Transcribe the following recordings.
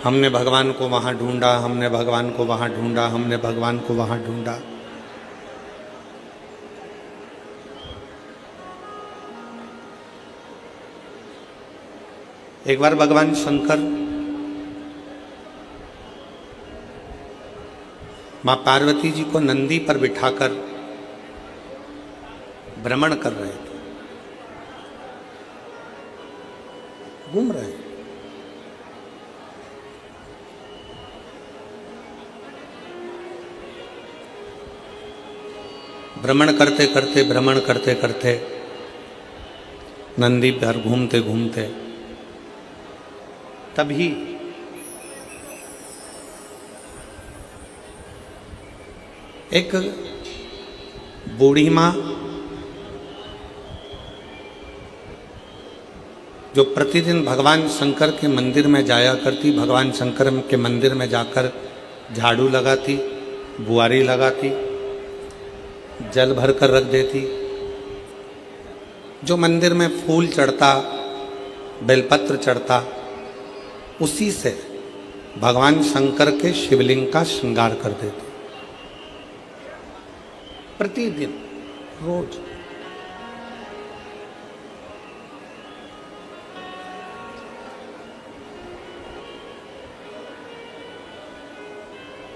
हमने भगवान को वहाँ ढूंढा, हमने भगवान को वहाँ ढूंढा, हमने भगवान को वहाँ ढूंढा। एक बार भगवान शंकर माँ पार्वती जी को नंदी पर बिठाकर भ्रमण कर रहे थे, घूम रहे हैं। भ्रमण करते करते नंदी पर घूमते घूमते तभी एक बूढ़ी माँ जो प्रतिदिन भगवान शंकर के मंदिर में जाया करती, भगवान शंकर के मंदिर में जाकर झाड़ू लगाती, बुआरी लगाती, जल भर कर रख देती, जो मंदिर में फूल चढ़ता, बेलपत्र चढ़ता, उसी से भगवान शंकर के शिवलिंग का श्रृंगार कर देती प्रतिदिन, रोज।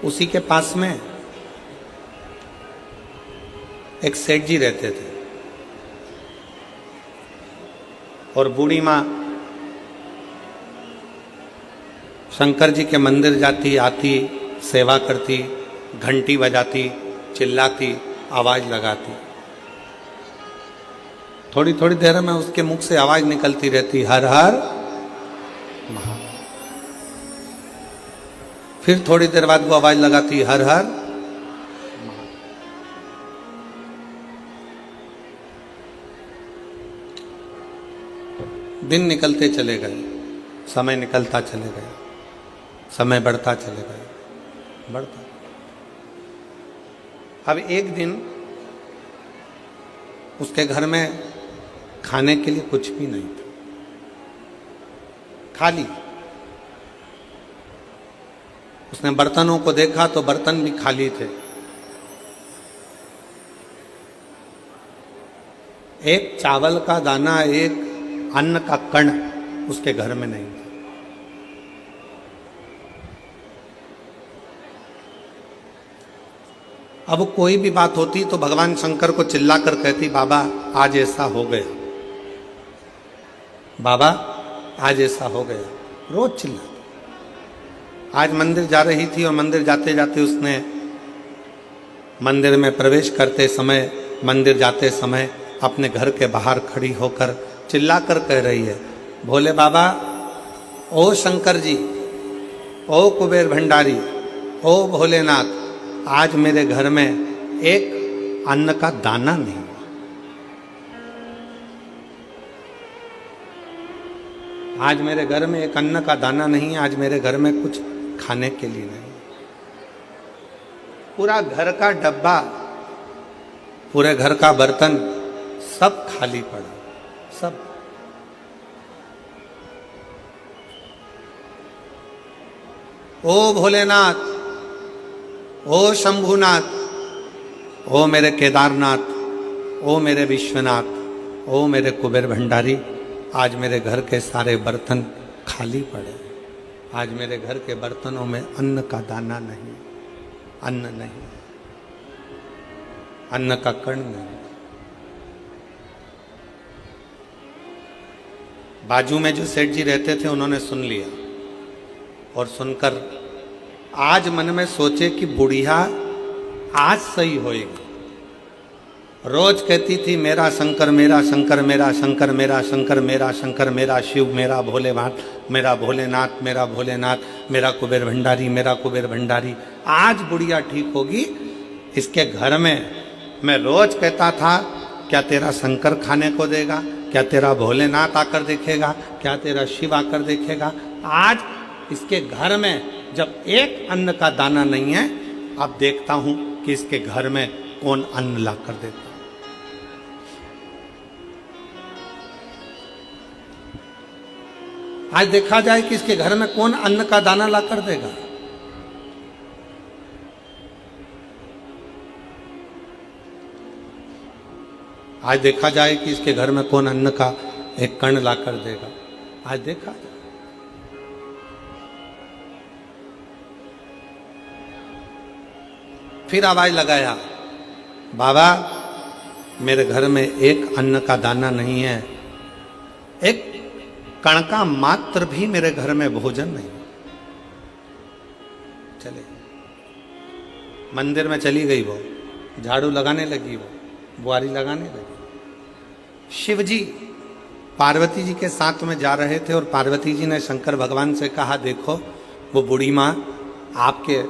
उसी के पास में एक सेठ जी रहते थे और बूढ़ी माँ शंकर जी के मंदिर जाती, आती, सेवा करती, घंटी बजाती, चिल्लाती, आवाज लगाती। थोड़ी थोड़ी देर में उसके मुख से आवाज निकलती रहती, हर हर महादेव। फिर थोड़ी देर बाद वो आवाज लगाती, हर हर महादेव। दिन निकलते चले गए, समय निकलता चले गए, समय बढ़ता चले गए, बढ़ता। अब एक दिन उसके घर में खाने के लिए कुछ भी नहीं था, खाली। उसने बर्तनों को देखा तो बर्तन भी खाली थे। एक चावल का दाना, एक अन्न का कण उसके घर में नहीं था। अब कोई भी बात होती तो भगवान शंकर को चिल्ला कर कहती, बाबा आज ऐसा हो गया, बाबा आज ऐसा हो गया, रोज चिल्लाती। आज मंदिर जा रही थी और मंदिर जाते जाते उसने मंदिर में प्रवेश करते समय, मंदिर जाते समय अपने घर के बाहर खड़ी होकर चिल्ला कर कह रही है, भोले बाबा, ओ शंकर जी, ओ कुबेर भंडारी, ओ भोलेनाथ, आज मेरे घर में एक अन्न का दाना नहीं, आज मेरे घर में एक अन्न का दाना नहीं, आज मेरे घर में कुछ खाने के लिए नहीं। पूरा घर का डब्बा, पूरे घर का बर्तन सब खाली पड़ा, सब। ओ भोलेनाथ, ओ शंभुनाथ, ओ मेरे केदारनाथ, ओ मेरे विश्वनाथ, ओ मेरे कुबेर भंडारी, आज मेरे घर के सारे बर्तन खाली पड़े। आज मेरे घर के बर्तनों में अन्न का दाना नहीं, अन्न नहीं, अन्न का कण नहीं। बाजू में जो सेठ जी रहते थे उन्होंने सुन लिया और सुनकर आज मन में सोचे कि बुढ़िया आज सही होएगी। रोज कहती थी, मेरा शंकर, मेरा शंकर, मेरा शंकर, मेरा शंकर, मेरा शंकर, मेरा शिव, मेरा भोलेनाथ, मेरा भोलेनाथ, मेरा भोलेनाथ, मेरा कुबेर भंडारी, मेरा कुबेर भंडारी। आज बुढ़िया ठीक होगी। इसके घर में मैं रोज कहता था, क्या तेरा शंकर खाने को देगा, क्या तेरा भोलेनाथ आकर देखेगा, क्या तेरा शिव आकर देखेगा। आज इसके घर में जब एक अन्न का दाना नहीं है, अब देखता हूं कि इसके घर में कौन अन्न ला कर देता। आज देखा जाए कि इसके घर में कौन अन्न का दाना ला कर देगा। आज देखा जाए कि इसके घर में कौन अन्न का एक कण ला कर देगा। आज देखा जाए। फिर आवाज लगाया, बाबा मेरे घर में एक अन्न का दाना नहीं है, एक कण का मात्र भी मेरे घर में भोजन नहीं। चले मंदिर में चली गई वो, झाड़ू लगाने लगी, वो बुआरी लगाने लगी। शिव जी पार्वती जी के साथ में जा रहे थे और पार्वती जी ने शंकर भगवान से कहा, देखो वो बूढ़ी माँ आपके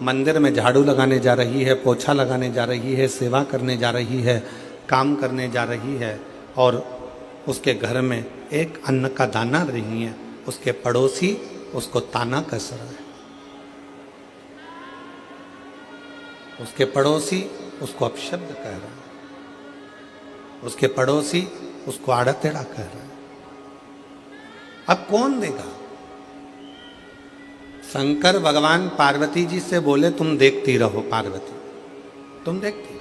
मंदिर में झाड़ू लगाने जा रही है, पोछा लगाने जा रही है, सेवा करने जा रही है, काम करने जा रही है, और उसके घर में एक अन्न का दाना नहीं है। उसके पड़ोसी उसको ताना कस रहा है, उसके पड़ोसी उसको अपशब्द कह रहा है, उसके पड़ोसी उसको आड़ा टेढ़ा कह रहा है। अब कौन देगा? शंकर भगवान पार्वती जी से बोले, तुम देखती रहो पार्वती, तुम देखती।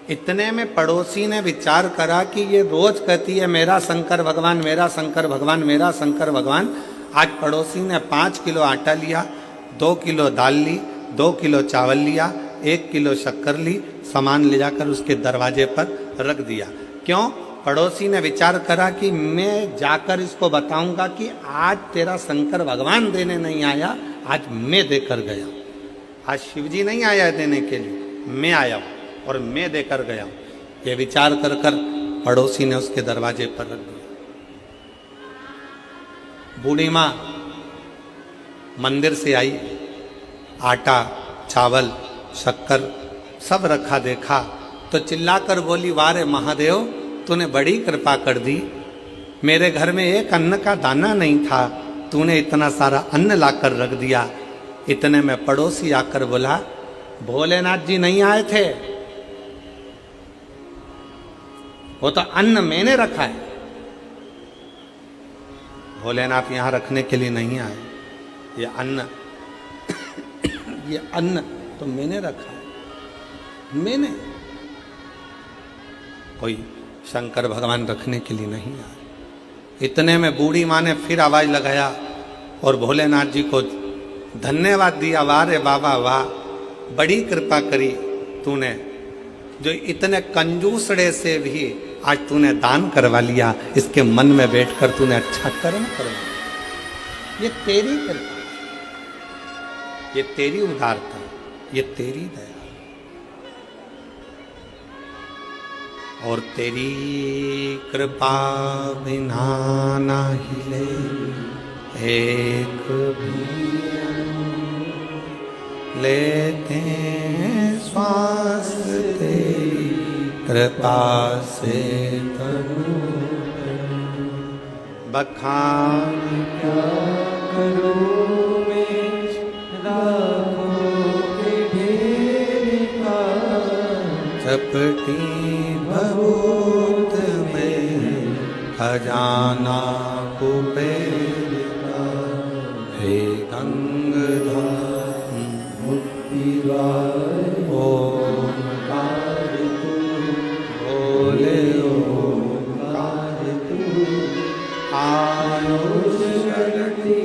इतने में पड़ोसी ने विचार करा कि ये रोज कहती है मेरा शंकर भगवान, मेरा शंकर भगवान, मेरा शंकर भगवान। आज पड़ोसी ने 5 किलो आटा लिया, 2 किलो दाल ली, 2 किलो चावल लिया, 1 किलो शक्कर ली, सामान ले जाकर उसके दरवाजे पर रख दिया। क्यों? पड़ोसी ने विचार करा कि मैं जाकर इसको बताऊंगा कि आज तेरा शंकर भगवान देने नहीं आया, आज मैं देकर गया। आज शिवजी नहीं आया है देने के लिए, मैं आया हूं और मैं देकर गया हूं। ये विचार कर कर पड़ोसी ने उसके दरवाजे पर रख दिया। बूढ़ी मां मंदिर से आई, आटा, चावल, शक्कर सब रखा देखा तो चिल्लाकर बोली, वाह रे महादेव, तूने बड़ी कृपा कर दी। मेरे घर में एक अन्न का दाना नहीं था, तूने इतना सारा अन्न लाकर रख दिया। इतने में पड़ोसी आकर बोला, भोलेनाथ जी नहीं आए थे, वो तो अन्न मैंने रखा है। भोलेनाथ यहां रखने के लिए नहीं आए, ये अन्न ये अन्न तो मैंने रखा है, मैंने। कोई शंकर भगवान रखने के लिए नहीं आए। इतने में बूढ़ी माँ ने फिर आवाज लगाया और भोलेनाथ जी को धन्यवाद दिया, वाह रे बाबा वाह, बड़ी कृपा करी तूने, जो इतने कंजूसड़े से भी आज तूने दान करवा लिया, इसके मन में बैठकर तूने अच्छा कर्म करवा। ये तेरी कृपा, ये तेरी उदारता, ये तेरी दया, और तेरी कृपा बिना ना हिले एक भी लेते श्वास, तेरी कृपा से तनु बखान क्या करूं मैं, राखों के ढेर का चपटी भभूत में खजाना कुबेर का, हे गंगाधर मुक्तिदार ओंकार तू, बोले ओंकार तू, आयुष शक्ति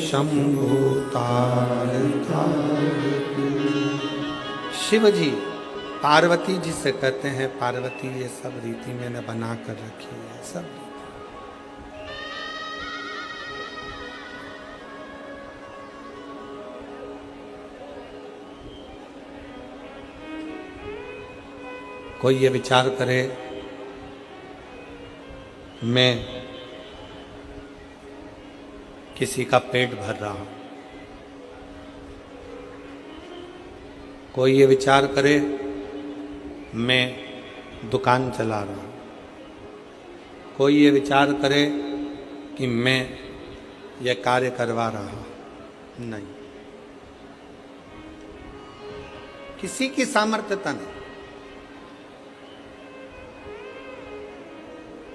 शंभु तार तू। शिव जी पार्वती जी से कहते हैं, पार्वती ये सब रीति मैंने बना कर रखी है, सब रीति। कोई ये विचार करे मैं किसी का पेट भर रहा हूं, कोई ये विचार करे मैं दुकान चला रहा हूं, कोई ये विचार करे कि मैं ये कार्य करवा रहा हूं, नहीं, किसी की सामर्थ्यता नहीं।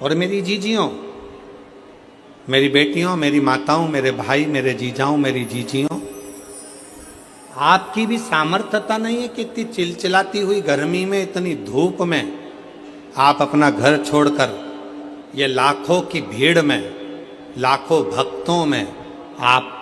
और मेरी जीजियों, मेरी बेटियों, मेरी माताओं, मेरे भाई, मेरे जीजाओं, मेरी जीजियों, आपकी भी सामर्थ्यता नहीं है कि इतनी चिलचिलाती हुई गर्मी में, इतनी धूप में आप अपना घर छोड़कर ये लाखों की भीड़ में, लाखों भक्तों में आप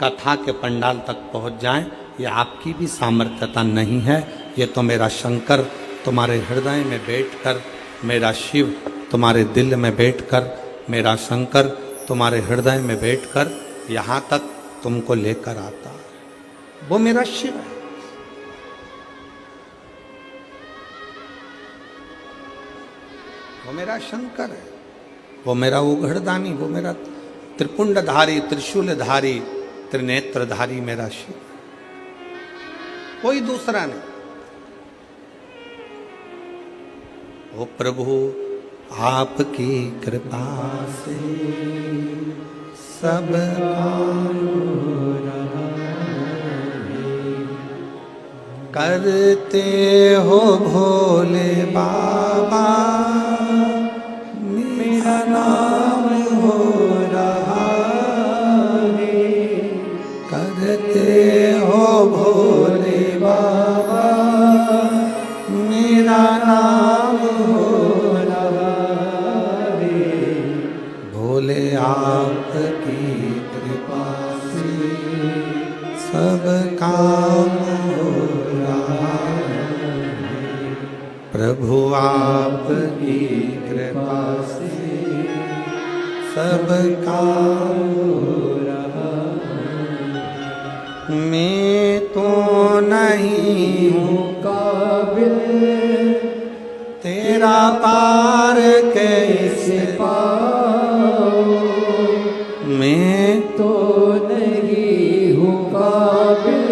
कथा के पंडाल तक पहुंच जाएं। ये आपकी भी सामर्थ्यता नहीं है। ये तो मेरा शंकर तुम्हारे हृदय में बैठकर, मेरा शिव तुम्हारे दिल में बैठकर, मेरा शंकर तुम्हारे हृदय में बैठकर यहाँ तक तुमको लेकर आता है। वो मेरा शिव है। वो मेरा शंकर है। वो मेरा उघड़दानी, वो मेरा त्रिपुंडधारी, त्रिशूलधारी, त्रिनेत्रधारी मेरा शिव, कोई दूसरा नहीं। ओ प्रभु, आपकी कृपा से सब काम हो रहा है। करते हो भोले बाबा, मेरा नाम हो रहा है। करते हो भोले बाबा, मेरा नाम हो रहा है। भोले आपकी कृपा से सब काम हो रहा है। प्रभु आपकी कृपा से सब काम हो रहा है। मैं तो नहीं हूँ काबिल, तेरा पार कैसे पाऊं। मैं तो नहीं हूँ काबिल,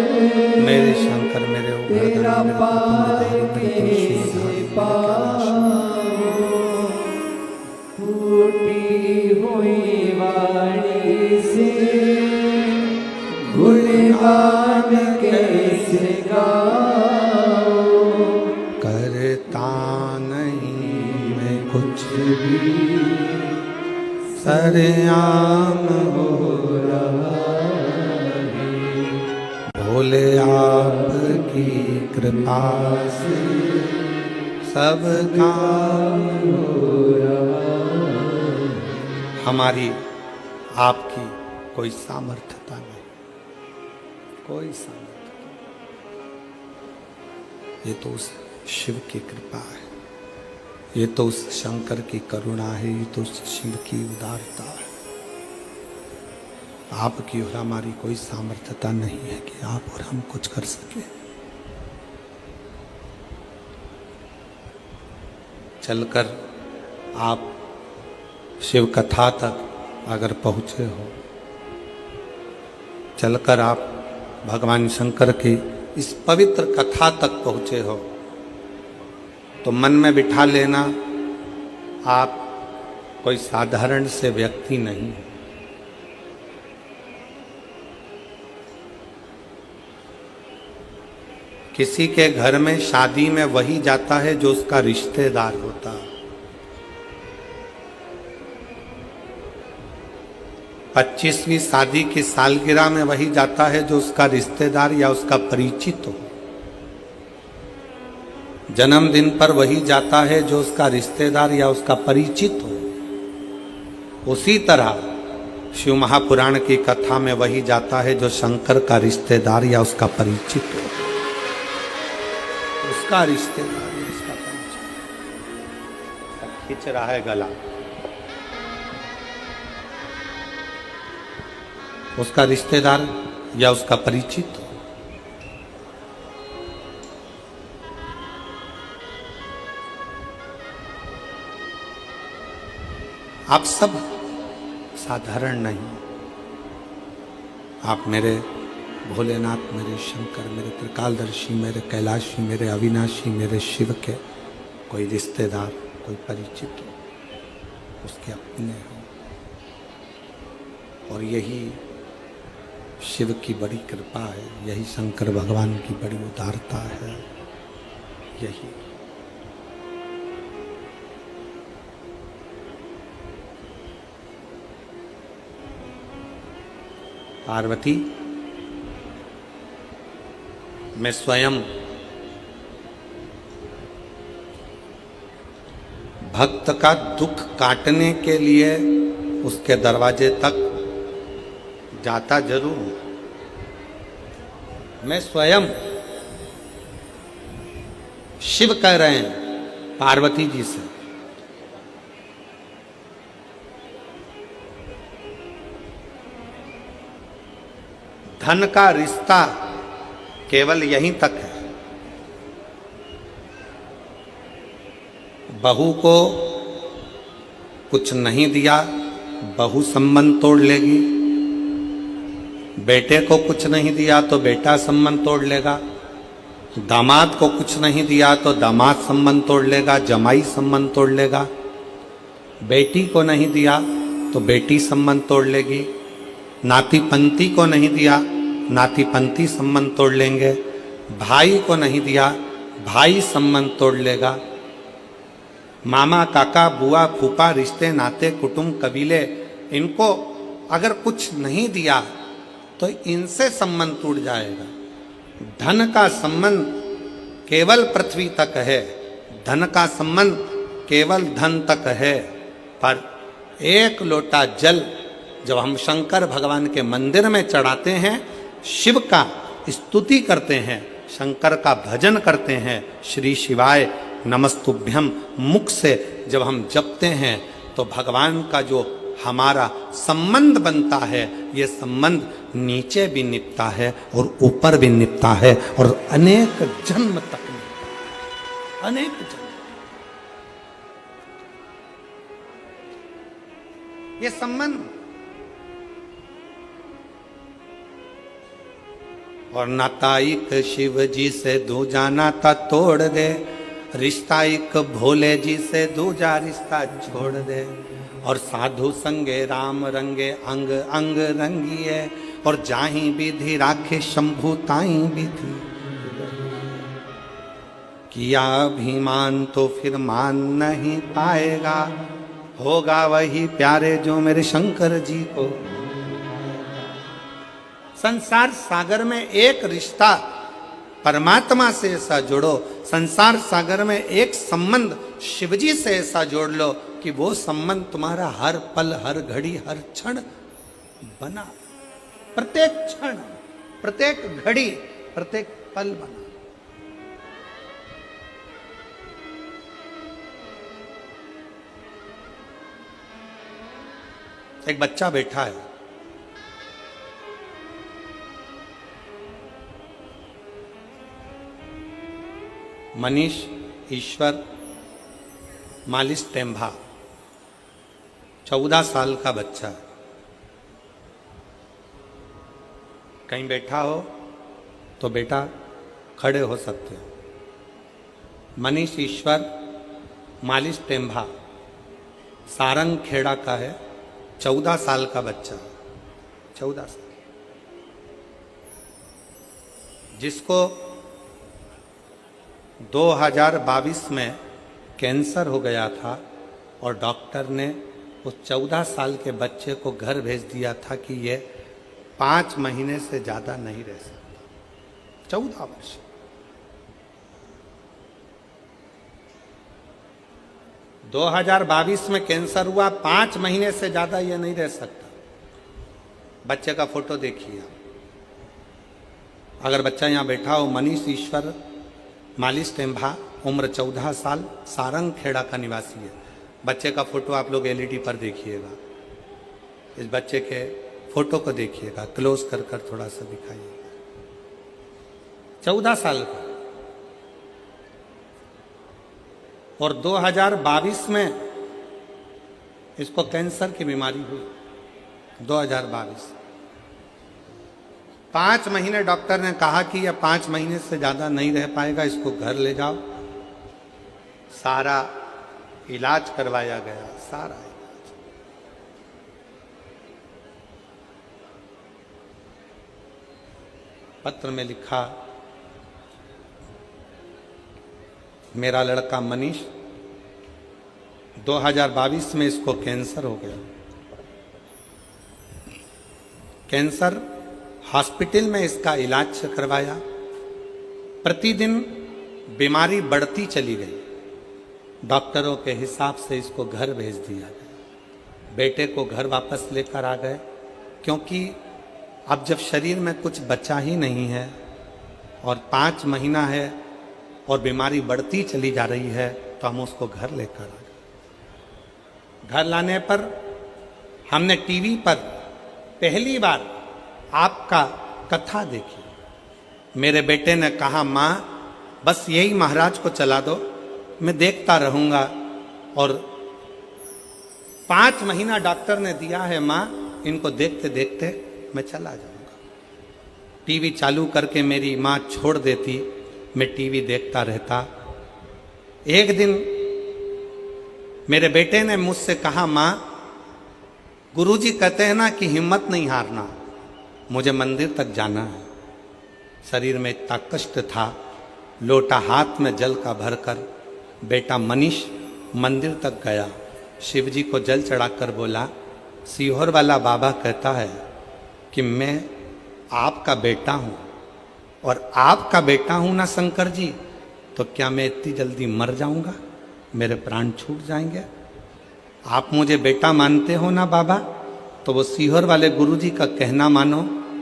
मेरे शंकर, मेरे तेरा पार कैसे पाऊं। टूटी हुई वाणी से गुणगान कैसे गाऊं। करता नहीं मैं कुछ भी, सरेआम हो रहा है। भोले आपकी कृपा से सब काम हो रहा है। हमारी आपकी कोई सामर्थ्यता नहीं, कोई सामर्थ्य। ये तो उस शिव की कृपा है, ये तो उस शंकर की करुणा है, ये तो उस शिव की उदारता है। आपकी और हमारी कोई सामर्थ्यता नहीं है कि आप और हम कुछ कर सके। चलकर आप शिव कथा तक अगर पहुँचे हो, चलकर आप भगवान शंकर की इस पवित्र कथा तक पहुँचे हो, तो मन में बिठा लेना आप कोई साधारण से व्यक्ति नहीं। किसी के घर में शादी में वही जाता है जो उसका रिश्तेदार होता है। 25वीं शादी की सालगिरह में वही जाता है जो उसका रिश्तेदार या उसका परिचित हो। जन्मदिन पर वही जाता है जो उसका रिश्तेदार या उसका परिचित हो। उसी तरह शिव महापुराण की कथा में वही जाता है जो शंकर का रिश्तेदार या उसका परिचित हो। उसका रिश्तेदार या उसका परिचित खींच रहा है गला, उसका रिश्तेदार या उसका परिचित हो। आप सब साधारण नहीं। आप मेरे भोलेनाथ, मेरे शंकर, मेरे त्रिकालदर्शी, मेरे कैलाशी, मेरे अविनाशी, मेरे शिव के कोई रिश्तेदार, कोई परिचित हो, उसके अपने हो। और यही शिव की बड़ी कृपा है, यही शंकर भगवान की बड़ी उदारता है। यही पार्वती, मैं स्वयं भक्त का दुख काटने के लिए उसके दरवाजे तक जाता जरूर हूं। मैं स्वयं, शिव कह रहे हैं पार्वती जी से, धन का रिश्ता केवल यहीं तक है। बहू को कुछ नहीं दिया, बहू संबंध तोड़ लेगी। बेटे को कुछ नहीं दिया तो बेटा संबंध तोड़ लेगा। दामाद को कुछ नहीं दिया तो दामाद संबंध तोड़ लेगा, जमाई संबंध तोड़ लेगा। बेटी को नहीं दिया तो बेटी संबंध तोड़ लेगी। नाती पंती को नहीं दिया, नाती पंती संबंध तोड़ लेंगे। भाई को नहीं दिया, भाई संबंध तोड़ लेगा। मामा, काका, बुआ, फूफा, रिश्ते, नाते, कुटुंब, कबीले, इनको अगर कुछ नहीं दिया तो इनसे संबंध टूट जाएगा। धन का संबंध केवल पृथ्वी तक है, धन का संबंध केवल धन तक है। पर एक लोटा जल जब हम शंकर भगवान के मंदिर में चढ़ाते हैं, शिव का स्तुति करते हैं, शंकर का भजन करते हैं, श्री शिवाय नमस्तुभ्यम मुख से जब हम जपते हैं, तो भगवान का जो हमारा संबंध बनता है, ये संबंध नीचे भी निपटा है और ऊपर भी निपटा है और अनेक जन्म तक निपटा, अनेक जन्म। ये संबंध और नाता एक शिव जी से दूजा नाता तोड़ दे, रिश्ता एक भोले जी से दूजा रिश्ता छोड़ दे। और साधु संगे राम रंगे अंग अंग रंगिए, और जाही विधि राखे शंभु ताई विधि। किया अभिमान तो फिर मान नहीं पाएगा, होगा वही प्यारे जो मेरे शंकर जी को। संसार सागर में एक रिश्ता परमात्मा से ऐसा जोड़ो, संसार सागर में एक संबंध शिवजी से ऐसा जोड़ लो कि वो संबंध तुम्हारा हर पल, हर घड़ी, हर क्षण बना, प्रत्येक क्षण, प्रत्येक घड़ी, प्रत्येक पल बना। एक बच्चा बैठा है, मनीष ईश्वर मालिश टेम्भा, 14 साल का बच्चा। कहीं बैठा हो तो बेटा खड़े हो सकते हो। मनीष ईश्वर मालिश टेम्भा सारंग खेड़ा का है, 14 साल का बच्चा, 14 साल, जिसको 2022 में कैंसर हो गया था और डॉक्टर ने उस 14 साल के बच्चे को घर भेज दिया था कि ये 5 महीने से ज्यादा नहीं रह सकता। 14 वर्ष। दो 2022 में कैंसर हुआ, 5 महीने से ज्यादा ये नहीं रह सकता। बच्चे का फोटो देखिए। अगर बच्चा यहां बैठा हो, मनीष ईश्वर मालिश टेम्भा, उम्र 14 साल, सारंग खेड़ा का निवासी है। बच्चे का फोटो आप लोग एलईडी पर देखिएगा। इस बच्चे के फोटो को देखिएगा, क्लोज कर कर थोड़ा सा दिखाइएगा। 14 साल का। और 2022 में इसको कैंसर की बीमारी हुई। 2022 5 महीने डॉक्टर ने कहा कि यह 5 महीने से ज्यादा नहीं रह पाएगा, इसको घर ले जाओ। सारा इलाज करवाया गया, सारा इलाज। पत्र में लिखा, मेरा लड़का मनीष 2022 में इसको कैंसर हो गया। कैंसर हॉस्पिटल में इसका इलाज करवाया। प्रतिदिन बीमारी बढ़ती चली गई। डॉक्टरों के हिसाब से इसको घर भेज दिया गया। बेटे को घर वापस लेकर आ गए, क्योंकि अब जब शरीर में कुछ बचा ही नहीं है और 5 महीना है और बीमारी बढ़ती चली जा रही है, तो हम उसको घर लेकर आ गए। घर लाने पर हमने टीवी पर पहली बार आपका कथा देखी। मेरे बेटे ने कहा, माँ बस यही महाराज को चला दो, मैं देखता रहूंगा। और 5 महीना डॉक्टर ने दिया है माँ, इनको देखते देखते मैं चला जाऊंगा। टीवी चालू करके मेरी माँ छोड़ देती, मैं टीवी देखता रहता। एक दिन मेरे बेटे ने मुझसे कहा, माँ गुरुजी कहते हैं ना कि हिम्मत नहीं हारना, मुझे मंदिर तक जाना है। शरीर में इतना कष्ट था, लोटा हाथ में जल का भरकर बेटा मनीष मंदिर तक गया। शिव जी को जल चढ़ाकर बोला, सीहोर वाला बाबा कहता है कि मैं आपका बेटा हूं, और आपका बेटा हूं ना शंकर जी, तो क्या मैं इतनी जल्दी मर जाऊंगा, मेरे प्राण छूट जाएंगे? आप मुझे बेटा मानते हो ना बाबा, तो वो सीहोर वाले गुरुजी का कहना मानो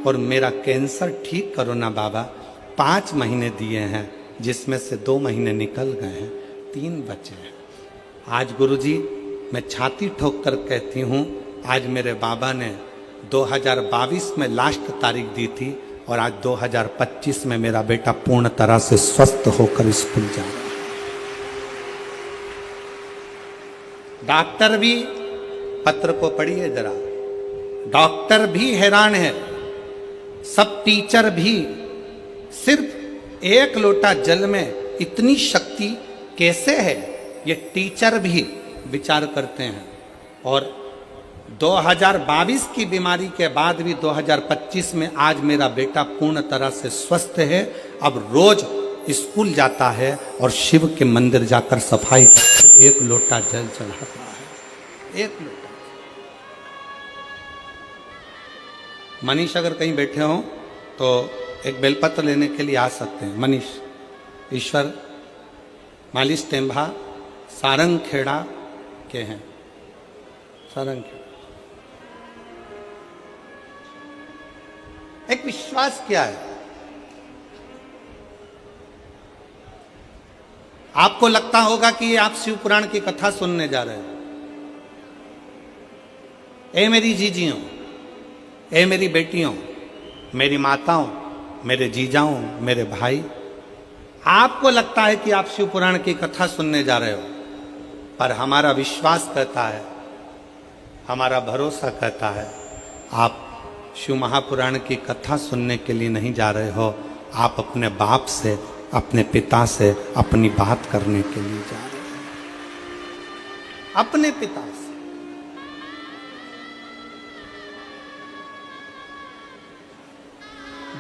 और मेरा कैंसर ठीक करो ना बाबा। 5 महीने दिए हैं, जिसमें से 2 महीने निकल गए हैं, 3 बचे हैं। आज गुरुजी मैं छाती ठोक कर कहती हूँ, आज मेरे बाबा ने 2022 में लास्ट तारीख दी थी, और आज 2025 में मेरा बेटा पूर्ण तरह से स्वस्थ होकर स्कूल जा रहा है। डॉक्टर भी, पत्र को पढ़िए जरा, डॉक्टर भी हैरान है, सब टीचर भी। सिर्फ 1 लोटा जल में इतनी शक्ति कैसे है, ये टीचर भी विचार करते हैं। और 2022 की बीमारी के बाद भी 2025 में आज मेरा बेटा पूर्ण तरह से स्वस्थ है। अब रोज स्कूल जाता है और शिव के मंदिर जाकर सफाई करके 1 लोटा जल चढ़ाता है। 1 लोटा। मनीष अगर कहीं बैठे हो तो एक बेलपत्र लेने के लिए आ सकते हैं। मनीष ईश्वर मालिश टेम्भा सारंग खेड़ा के हैं। सारंग खेड़ा। एक विश्वास क्या है, आपको लगता होगा कि आप शिव पुराण की कथा सुनने जा रहे हैं। ए मेरी जीजियों, ए मेरी बेटियों, मेरी माताओं, मेरे जीजाओं, मेरे भाई, आपको लगता है कि आप शिव पुराण की कथा सुनने जा रहे हो, पर हमारा विश्वास कहता है, हमारा भरोसा कहता है, आप शिव महापुराण की कथा सुनने के लिए नहीं जा रहे हो, आप अपने बाप से, अपने पिता से अपनी बात करने के लिए जा रहे हो। अपने पिता से।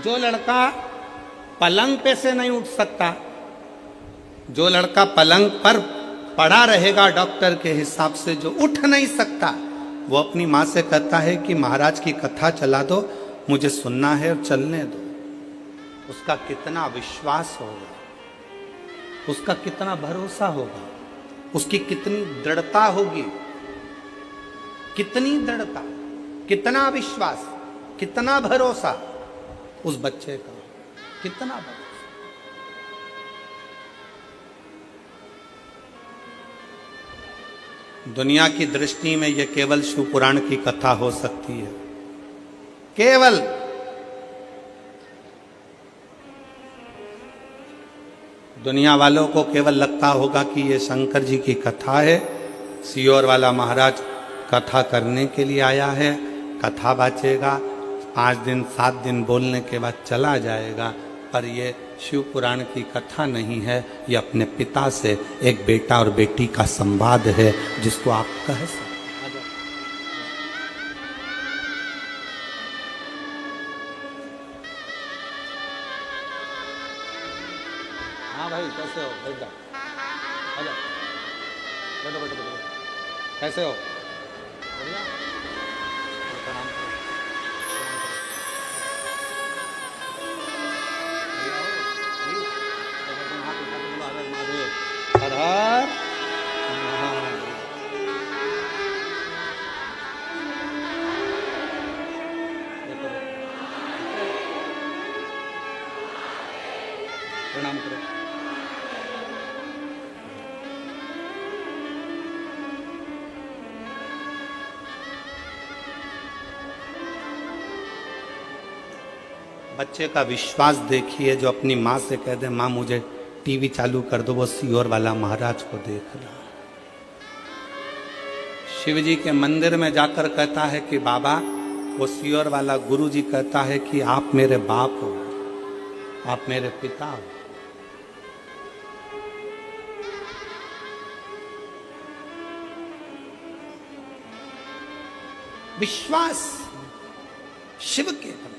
जो लड़का पलंग पे से नहीं उठ सकता, जो लड़का पलंग पर पड़ा रहेगा डॉक्टर के हिसाब से, जो उठ नहीं सकता, वो अपनी माँ से कहता है कि महाराज की कथा चला दो, मुझे सुनना है और चलने दो। उसका कितना विश्वास होगा, उसका कितना भरोसा होगा, उसकी कितनी दृढ़ता होगी, कितनी दृढ़ता, कितना विश्वास, कितना भरोसा उस बच्चे का, कितना भरोसा। दुनिया की दृष्टि में यह केवल शिव पुराण की कथा हो सकती है, केवल। दुनिया वालों को केवल लगता होगा कि ये शंकर जी की कथा है, सीहोर वाला महाराज कथा करने के लिए आया है, कथा बाचेगा, 5 दिन 7 दिन बोलने के बाद चला जाएगा। पर ये शिव पुराण की कथा नहीं है, ये अपने पिता से एक बेटा और बेटी का संवाद है, जिसको आप कह सकते हैं। हाँ भाई, कैसे हो? बैठ जाओ, आ जाओ, बैठो बैठो बैठो। कैसे हो? बढ़िया। प्रणाम करो। प्रणाम करो। बच्चे का विश्वास देखिए, जो अपनी माँ से कह दे माँ मुझे टीवी चालू कर दो, वो सीहोर वाला महाराज को देख रहा। शिव जी के मंदिर में जाकर कहता है कि बाबा, वो सीहोर वाला गुरु जी कहता है कि आप मेरे बाप हो, आप मेरे पिता हो। विश्वास शिव के प्रति।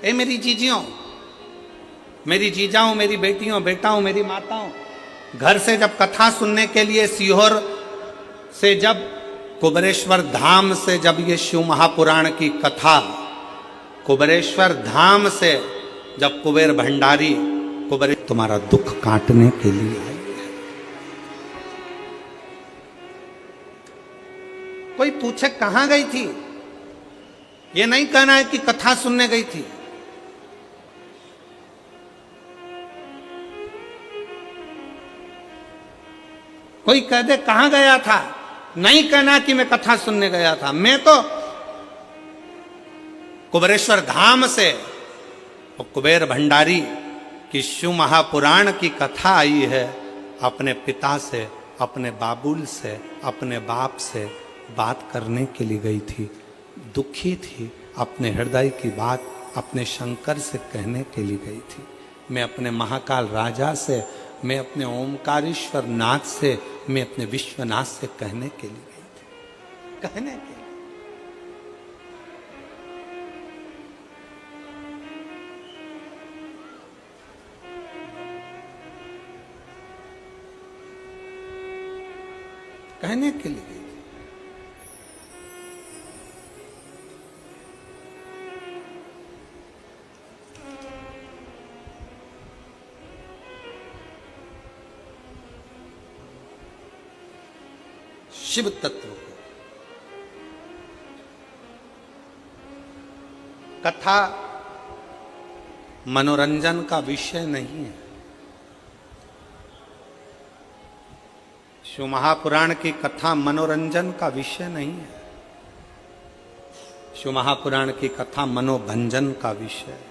ए मेरी जीजियों, मेरी जीजाओं, मेरी बेटियों, बेटाओं, मेरी माताओं, घर से जब कथा सुनने के लिए सीहोर से, जब कुबेरेश्वर धाम से, जब ये शिव महापुराण की कथा कुबेरेश्वर धाम से, जब कुबेर भंडारी कुबेर तुम्हारा दुख काटने के लिए आई है। कोई पूछे कहां गई थी, ये नहीं कहना है कि कथा सुनने गई थी। कोई कह दे कहां गया था, नहीं कहना कि मैं कथा सुनने गया था। मैं तो कुबेरेश्वर धाम से और कुबेर भंडारी की शिव महापुराण की कथा आई है, अपने पिता से, अपने बाबुल से, अपने बाप से बात करने के लिए गई थी। दुखी थी, अपने हृदय की बात अपने शंकर से कहने के लिए गई थी। मैं अपने महाकाल राजा से, मैं अपने ओमकारेश्वर नाथ से, मैं अपने विश्वनाथ से कहने के लिए गई थी। कहने के लिए। कहने के लिए गई थी। शिव तत्व को कथा मनोरंजन का विषय नहीं है। शिव महापुराण की कथा मनोरंजन का विषय नहीं है। शिव महापुराण की कथा मनोभंजन का विषय है।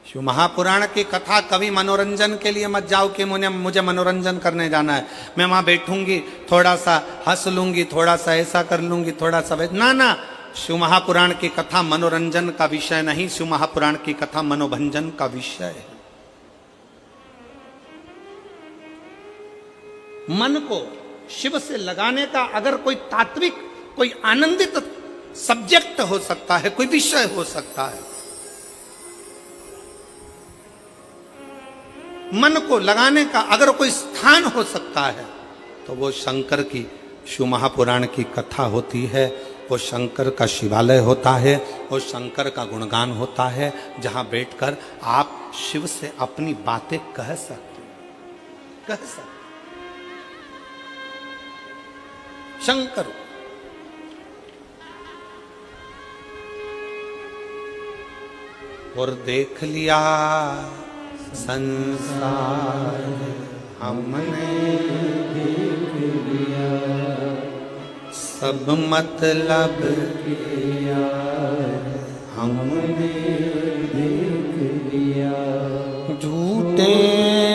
शिव महापुराण की कथा कभी मनोरंजन के लिए मत जाओ कि मुझे मनोरंजन करने जाना है, मैं वहां बैठूंगी, थोड़ा सा हंस लूंगी, थोड़ा सा ऐसा कर लूंगी, थोड़ा सा ना ना। शिव महापुराण की कथा मनोरंजन का विषय नहीं, शिव महापुराण की कथा मनोभंजन का विषय है। मन को शिव से लगाने का अगर कोई तात्विक, कोई आनंदित सब्जेक्ट हो सकता है, कोई विषय हो सकता है, मन को लगाने का अगर कोई स्थान हो सकता है, तो वो शंकर की शिव महापुराण की कथा होती है। वो शंकर का शिवालय होता है, वो शंकर का गुणगान होता है, जहां बैठकर आप शिव से अपनी बातें कह सकते, कह सकते। शंकर और देख लिया संसार हमने देख लिया, सब मतलब किया हमने देख लिया। झूठे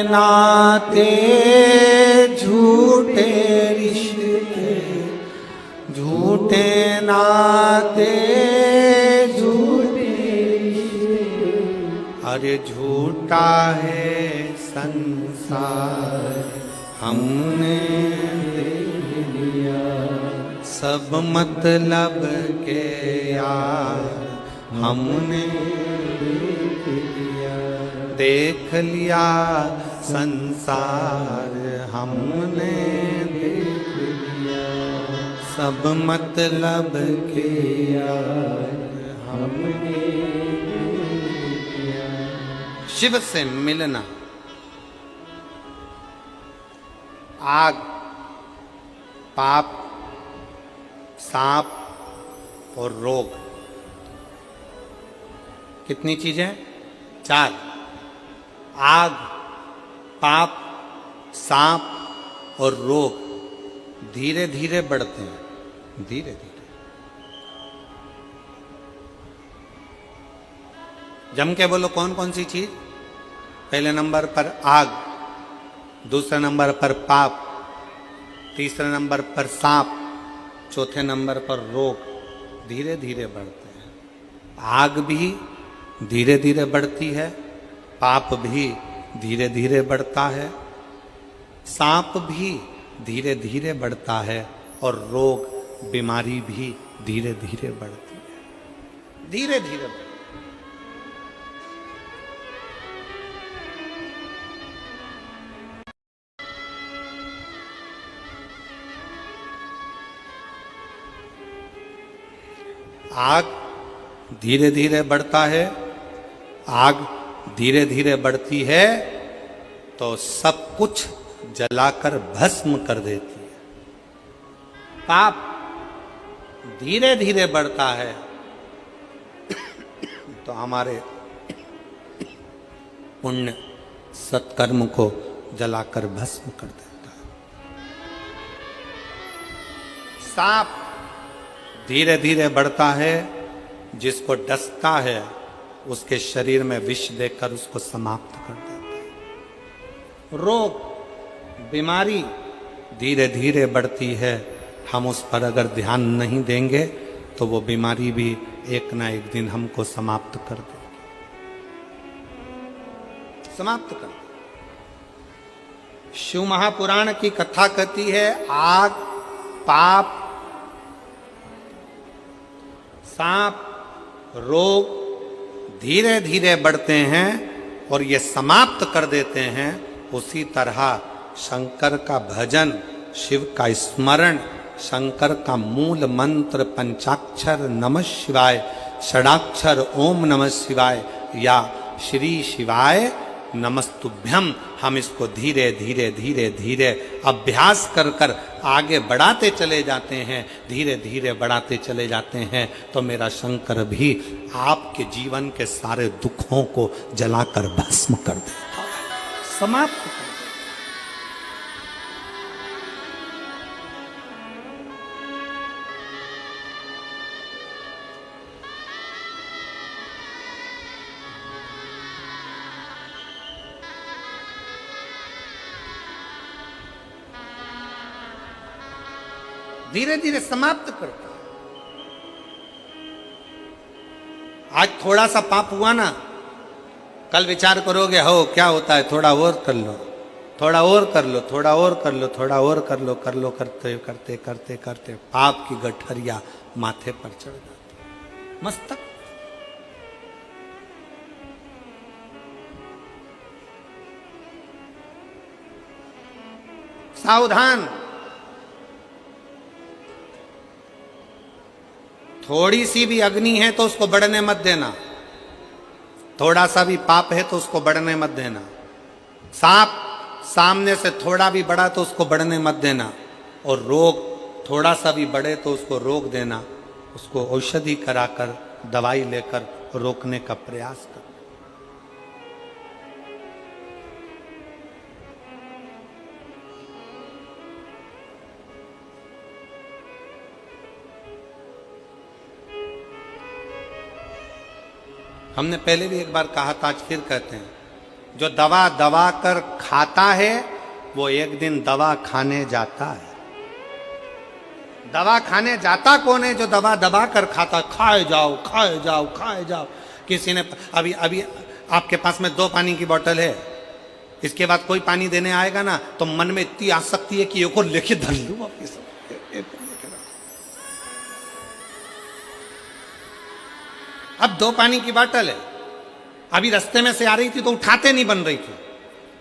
नाते झूठे रिश्ते, झूठे नाते झूठे रिश्ते, अरे झूठा है संसार हमने देख लिया, सब मतलब के यार हमने देख लिया, संसार हमने देख लिया, सब मतलब के यार हमने देख लिया। शिव से मिलना आग, पाप, सांप और रोग कितनी चीजें? 4। आग, पाप, सांप और रोग धीरे धीरे बढ़ते हैं, धीरे धीरे। जम के बोलो कौन कौन सी चीज? पहले नंबर पर आग, दूसरे नंबर पर पाप, तीसरे नंबर पर सांप, चौथे नंबर पर रोग धीरे धीरे बढ़ते हैं। आग भी धीरे धीरे बढ़ती है, पाप भी धीरे धीरे बढ़ता है, सांप भी धीरे धीरे बढ़ता है और रोग बीमारी भी धीरे धीरे बढ़ती है, धीरे धीरे। आग धीरे धीरे बढ़ता है, आग धीरे धीरे बढ़ती है तो सब कुछ जलाकर भस्म कर देती है। पाप धीरे धीरे बढ़ता है तो हमारे पुण्य सत्कर्म को जलाकर भस्म कर देता है। सांप धीरे धीरे बढ़ता है, जिसको डसता है उसके शरीर में विष देकर उसको समाप्त कर देता है। रोग, बीमारी धीरे धीरे बढ़ती है, हम उस पर अगर ध्यान नहीं देंगे तो वो बीमारी भी एक ना एक दिन हमको समाप्त कर देगी, समाप्त कर देगी। शिव महापुराण की कथा कहती है आग, पाप, सांप, रोग धीरे धीरे बढ़ते हैं और ये समाप्त कर देते हैं। उसी तरह शंकर का भजन, शिव का स्मरण, शंकर का मूल मंत्र पंचाक्षर नमः शिवाय, षडाक्षर ओम नमः शिवाय या श्री शिवाय नमस्तुभ्यम, हम इसको धीरे धीरे धीरे धीरे अभ्यास कर कर आगे बढ़ाते चले जाते हैं, धीरे धीरे बढ़ाते चले जाते हैं तो मेरा शंकर भी आपके जीवन के सारे दुखों को जलाकर भस्म कर देगा, समाप्त कर देगा। धीरे धीरे समाप्त करता है। आज थोड़ा सा पाप हुआ ना, कल विचार करोगे हो क्या होता है, थोड़ा और कर लो, थोड़ा और कर लो, थोड़ा और कर लो, थोड़ा और कर लो, कर लो, करते करते करते करते पाप की गठरिया माथे पर चढ़ जाती, मस्तक। सावधान, थोड़ी सी भी अग्नि है तो उसको बढ़ने मत देना, थोड़ा सा भी पाप है तो उसको बढ़ने मत देना। सांप सामने से थोड़ा भी बढ़ा तो उसको बढ़ने मत देना, और रोग थोड़ा सा भी बढ़े तो उसको रोक देना, उसको औषधि कराकर दवाई लेकर रोकने का प्रयास कर। हमने पहले भी एक बार कहा था, आज फिर कहते हैं, जो दवा दबा कर खाता है वो एक दिन दवा खाने जाता है। दवा खाने जाता कौन है? जो दवा दबा कर खाता। खाए जाओ, खाए जाओ, खाए जाओ। किसी ने अभी अभी आपके पास में 2 पानी की बोतल है, इसके बाद कोई पानी देने आएगा ना तो मन में इतनी आसक्ति है कि एक और लेके धर लूं वापिस। अब 2 पानी की बोतल है, अभी रास्ते में से आ रही थी तो उठाते नहीं बन रही थी,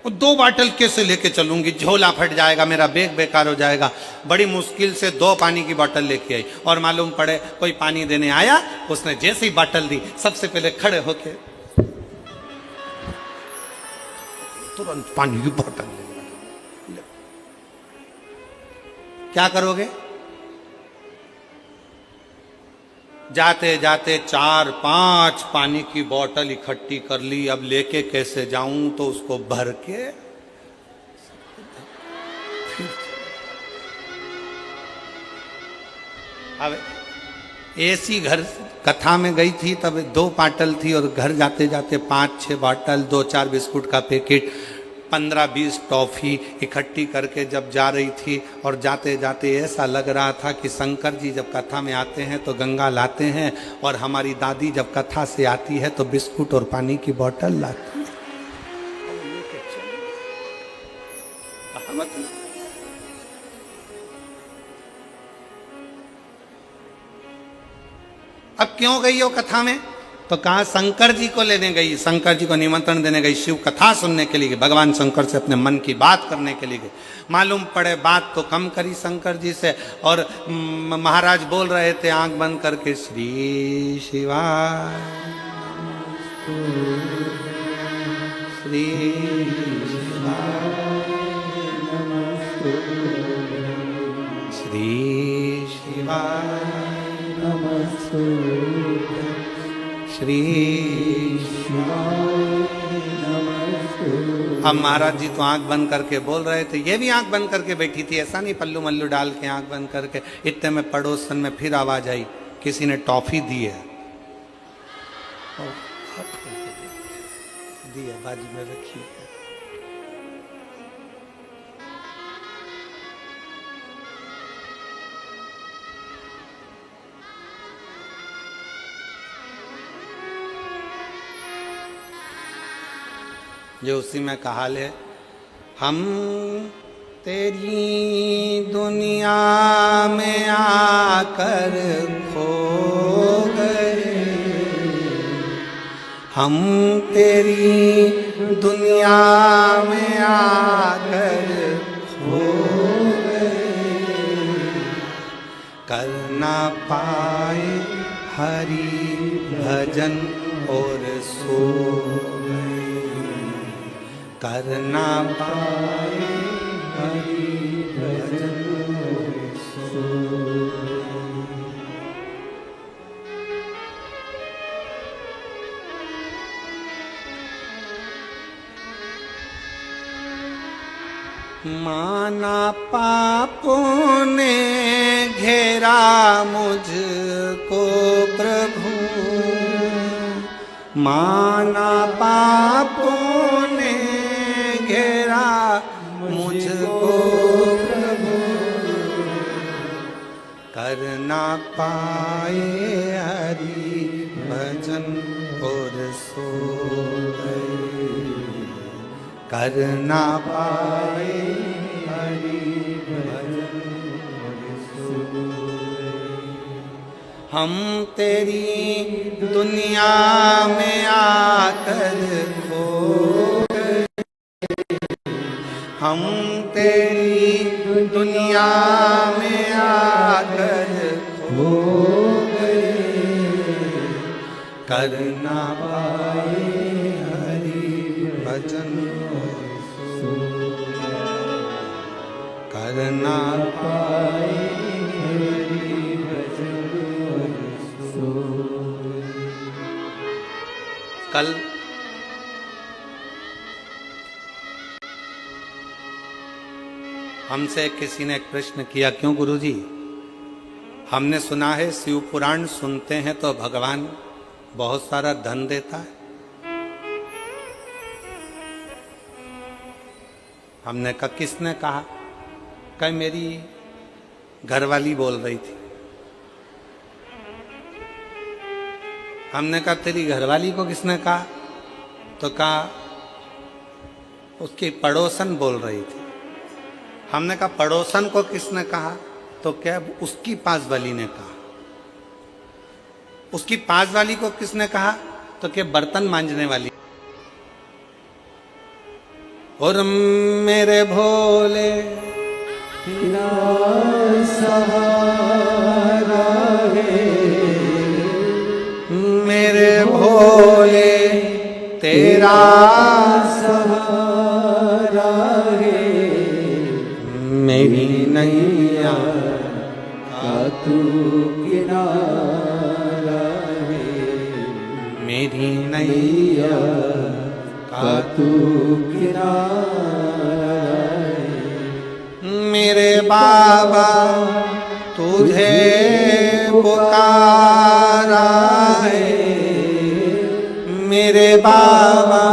वो 2 बोतल कैसे लेके चलूंगी, झोला फट जाएगा, मेरा बैग बेकार हो जाएगा। बड़ी मुश्किल से 2 पानी की बोतल लेके आई, और मालूम पड़े कोई पानी देने आया, उसने जैसे ही बोतल दी सबसे पहले खड़े होके तुरंत पानी की बोतल ले। क्या करोगे? जाते जाते 4-5 पानी की बोतल इकट्ठी कर ली। अब लेके कैसे जाऊं, तो उसको भर के अब ऐसी घर कथा में गई थी, तब 2 पाटल थी और घर जाते जाते 5-6 बाटल, 2-4 बिस्कुट का पैकेट, 15-20 टॉफी इकट्ठी करके जब जा रही थी। और जाते जाते ऐसा लग रहा था कि शंकर जी जब कथा में आते हैं तो गंगा लाते हैं, और हमारी दादी जब कथा से आती है तो बिस्कुट और पानी की बोतल लाती है। अब क्यों गई हो कथा में, तो कहा शंकर जी को लेने गई, शंकर जी को निमंत्रण देने गई, शिव कथा सुनने के लिए गई, भगवान शंकर से अपने मन की बात करने के लिए गई। मालूम पड़े बात तो कम करी शंकर जी से, और महाराज बोल रहे थे आंख बंद करके, श्री शिवाय श्री शिवाय श्री शिवाय श्री अब महाराज जी तो आंख बंद करके बोल रहे थे, ये भी आंख बंद करके बैठी थी, ऐसा नहीं पल्लू मल्लू डाल के आंख बंद करके। इतने में पड़ोसन में फिर आवाज आई, किसी ने टॉफी दी है, दी है, बाजू में रखी है। जो उसी में कहा ले, हम तेरी दुनिया में आकर खो गए, हम तेरी दुनिया में आकर खो गए, कर ना पाए हरि भजन और सो गए, कर ना पाए हरि भजन और सो गए। माना पापों ने घेरा मुझको प्रभु, माना पापों ने घेरा मुझको प्रभु, कर ना पाए हरि भजन और सो गए, कर ना पाए हरि भजन और सो गए। हम तेरी दुनिया में आकर खो गए, हम तेरी दुनिया में आकर खो गए, कर ना पाए हरि भजन और सो गए, कर ना पाए हरि भजन और सो गए। कल हमसे किसी ने एक प्रश्न किया, क्यों गुरुजी, हमने सुना है शिव पुराण सुनते हैं तो भगवान बहुत सारा धन देता है। हमने कहा किसने कहा? कल मेरी घरवाली बोल रही थी। हमने कहा तेरी घरवाली को किसने कहा? तो कहा उसकी पड़ोसन बोल रही थी। हमने कहा पड़ोसन को किसने कहा? तो क्या उसकी पास वाली ने कहा। उसकी पास वाली को किसने कहा? तो क्या बर्तन मांजने वाली। और मेरे भोले तेरा सहारा है, मेरे भोले तेरा सहारा है, मेरी नैया का तू किनारा है, मेरी नैया का तू किनारा है। मेरे बाबा तुझे पुकारा है, मेरे बाबा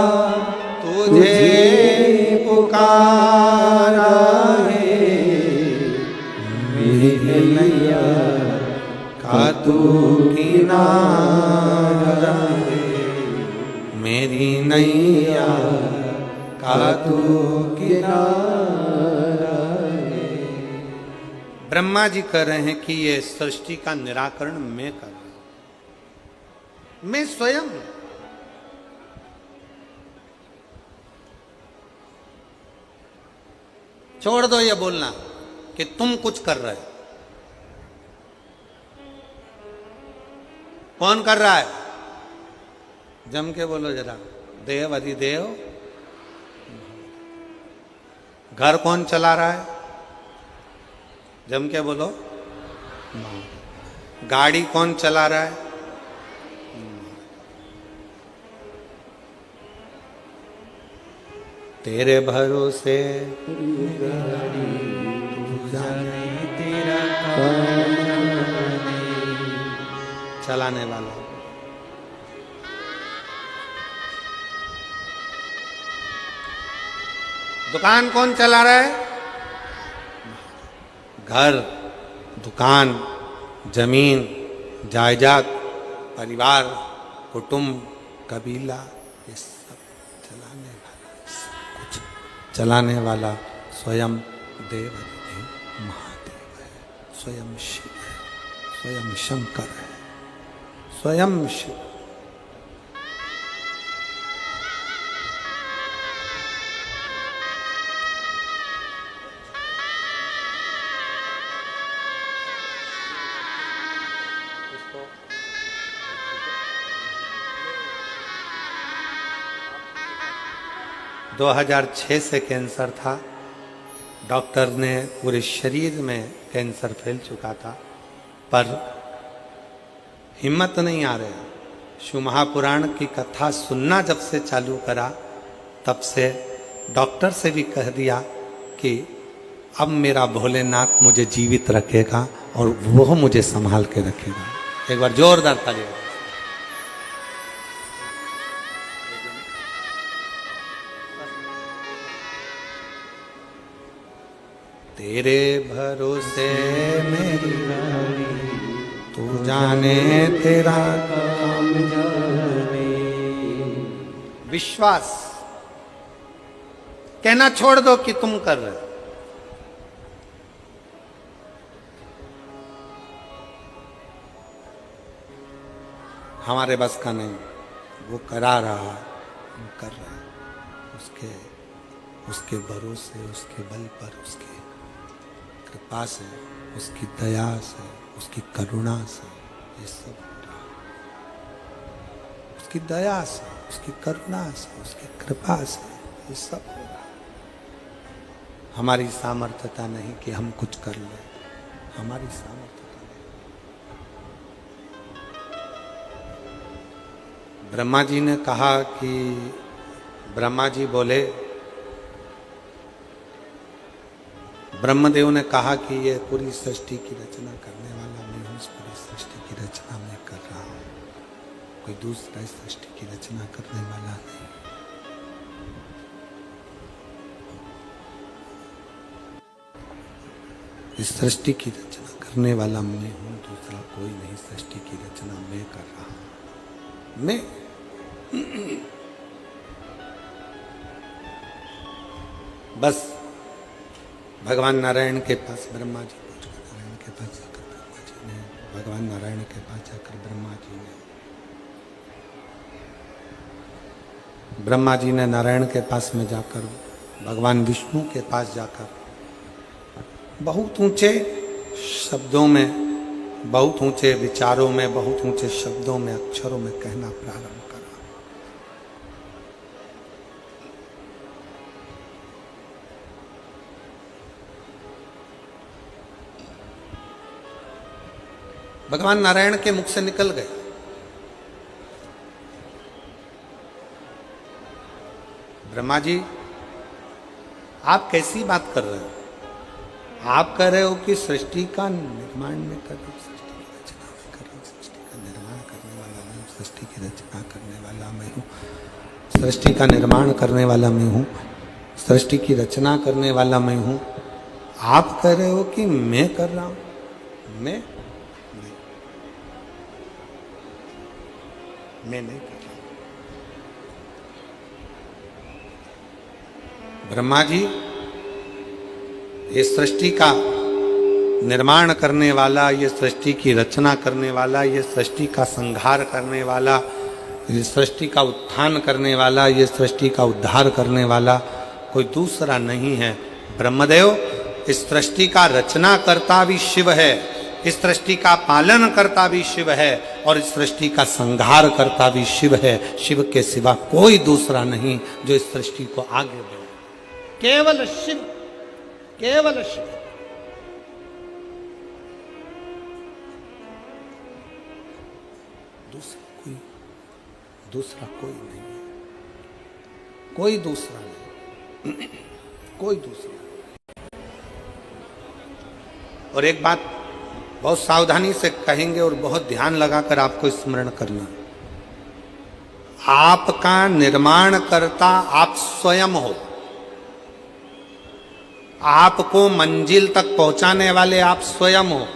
तुझे पुकारा है, मेरी नैया का तू किनारा है, मेरी नैया का तू किनारा है। ब्रह्मा जी कह रहे हैं कि ये सृष्टि का निराकरण मैं कर रहा हूं, मैं स्वयं। छोड़ दो ये बोलना कि तुम कुछ कर रहे हो। कौन कर रहा है? जम के बोलो जरा। देव अधिदेव। घर कौन चला रहा है? जम के बोलो। गाड़ी कौन चला रहा है? तेरे भरोसे गाड़ी तू जाने तेरा काम जाने। चलाने वाला। दुकान कौन चला रहा है? घर, दुकान, जमीन, जायदाद, परिवार, कुटुंब, कबीला, ये सब चलाने वाला, सब कुछ चलाने वाला स्वयं देव अधिदेव महादेव है, स्वयं शिव है, स्वयं शंकर है, स्वयं शिव। इसको 2006 से कैंसर था। डॉक्टर ने पूरे शरीर में कैंसर फैल चुका था, पर हिम्मत नहीं आ रही। शिव महापुराण की कथा सुनना जब से चालू करा, तब से डॉक्टर से भी कह दिया कि अब मेरा भोलेनाथ मुझे जीवित रखेगा और वो मुझे संभाल के रखेगा। एक बार जोरदार ताली। तेरे भरोसे मेरी गाड़ी तू जाने तेरा काम जाने। विश्वास कहना छोड़ दो कि तुम कर रहे हो। हमारे बस का नहीं, वो करा रहा है, वो कर रहा है। उसके भरोसे, उसके बल पर, उसके कृपा से, उसकी दया से, उसकी करुणा से ये सब हो रहा है। उसकी दया से, उसकी करुणा से, उसकी कृपा से ये सब हो रहा है। हमारी सामर्थ्यता नहीं कि हम कुछ कर लें, हमारी सामर्थ्यता नहीं। ब्रह्मा जी ने कहा कि ब्रह्मा जी बोले, ब्रह्मदेव ने कहा कि ये पूरी सृष्टि की रचना करने वाला मैं हूँ, इस पूरी सृष्टि की रचना मैं कर रहा हूँ, कोई दूसरा इस सृष्टि की रचना करने वाला नहीं। इस सृष्टि की रचना करने वाला मैं हूँ, दूसरा कोई नहीं। सृष्टि की रचना मैं कर रहा हूँ, मैं। बस भगवान नारायण के पास ब्रह्मा जी पहुंच गए। नारायण के पास जाकर ब्रह्मा जी ने, भगवान नारायण के पास जाकर ब्रह्मा जी ने नारायण के पास में जाकर, भगवान विष्णु के पास जाकर बहुत ऊंचे शब्दों में, बहुत ऊंचे विचारों में, बहुत ऊंचे शब्दों में, अक्षरों में कहना प्रारंभ करा। भगवान नारायण के मुख से निकल गए। ब्रह्मा जी आप कैसी बात कर रहे हो? आप कह रहे हो कि सृष्टि का निर्माण में कर रहे हो, सृष्टि की रचना में कर रहे हो, सृष्टि का निर्माण करने वाला मैं हूँ, सृष्टि की रचना करने वाला मैं हूँ, सृष्टि का निर्माण करने वाला मैं हूँ, सृष्टि की रचना करने वाला मैं हूँ। आप कह रहे हो कि मैं कर रहा हूँ? मैं नहीं कर रहा। ब्रह्मा जी ये सृष्टि का निर्माण करने वाला, ये सृष्टि की रचना करने वाला, ये सृष्टि का संहार करने वाला, ये सृष्टि का उत्थान करने वाला, ये सृष्टि का उद्धार करने वाला कोई दूसरा नहीं है। ब्रह्मदेव इस सृष्टि का रचना करता भी शिव है, इस सृष्टि का पालन करता भी शिव है और इस सृष्टि का संहार करता भी शिव है। शिव के सिवा कोई दूसरा नहीं जो इस सृष्टि को आगे बढ़े। केवल शिव, केवल शिव। दूसरा कोई नहीं है, कोई दूसरा नहीं, कोई दूसरा नहीं। और एक बात बहुत सावधानी से कहेंगे और बहुत ध्यान लगाकर आपको स्मरण करना, आपका निर्माण करता आप स्वयं हो, आपको मंजिल तक पहुंचाने वाले आप स्वयं हो।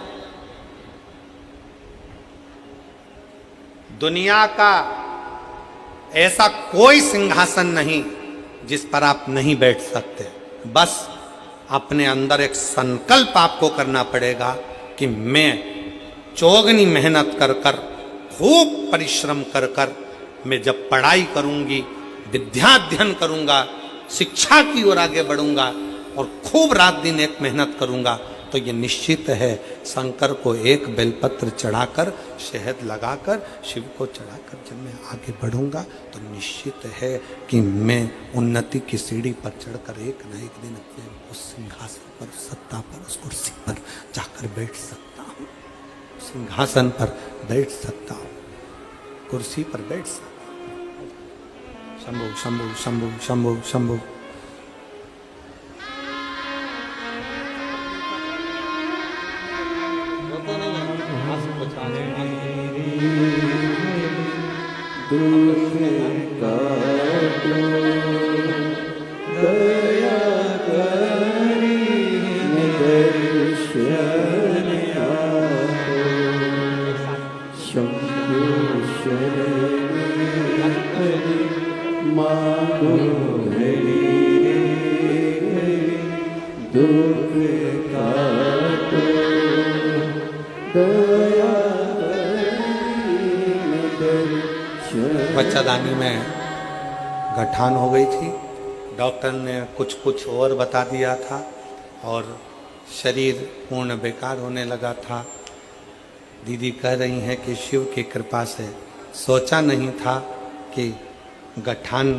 दुनिया का ऐसा कोई सिंहासन नहीं जिस पर आप नहीं बैठ सकते। बस अपने अंदर एक संकल्प आपको करना पड़ेगा कि मैं चौगनी मेहनत कर कर, खूब परिश्रम कर कर, मैं जब पढ़ाई करूंगी, विद्याध्ययन करूंगा, शिक्षा की ओर आगे बढ़ूंगा और खूब रात दिन एक मेहनत करूंगा, तो ये निश्चित है शंकर को एक बेलपत्र चढ़ाकर, शहद लगाकर, शिव को चढ़ाकर जब मैं आगे बढ़ूंगा तो निश्चित है कि मैं उन्नति की सीढ़ी पर चढ़कर एक न एक दिन अपने उस सिंहासन पर, सत्ता पर, उस कुर्सी पर जाकर बैठ सकता हूँ, सिंहासन पर बैठ सकता हूँ, कुर्सी पर बैठ सकता हूँ। शंभु शंभु शंभु शंभु शंभु। दुख काटो दया करी दर्शन आपो शंभु शरण मांगो हरि दुख काटो दया बच्चादानी में गठान हो गई थी, डॉक्टर ने कुछ कुछ और बता दिया था और शरीर पूर्ण बेकार होने लगा था। दीदी कह रही हैं कि शिव की कृपा से सोचा नहीं था कि गठान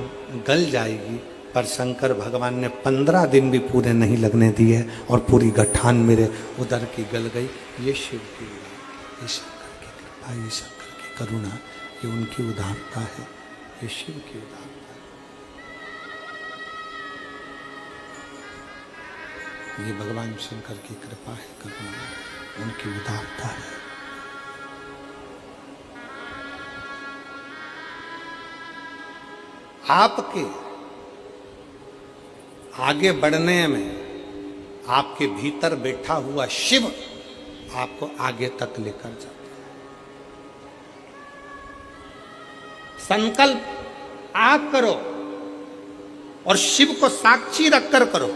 गल जाएगी, पर शंकर भगवान ने 15 दिन भी पूरे नहीं लगने दिए और पूरी गठान मेरे उदर की गल गई। ये शिव की उदारता, ये शंकर की कृपा, ये शंकर की करुणा, ये उनकी उदारता है, ये शिव की उदारता है, ये भगवान शंकर की कृपा है, करुणा है, उनकी उदारता है। आपके आगे बढ़ने में आपके भीतर बैठा हुआ शिव आपको आगे तक लेकर जाता है। संकल्प आप करो और शिव को साक्षी रखकर करो।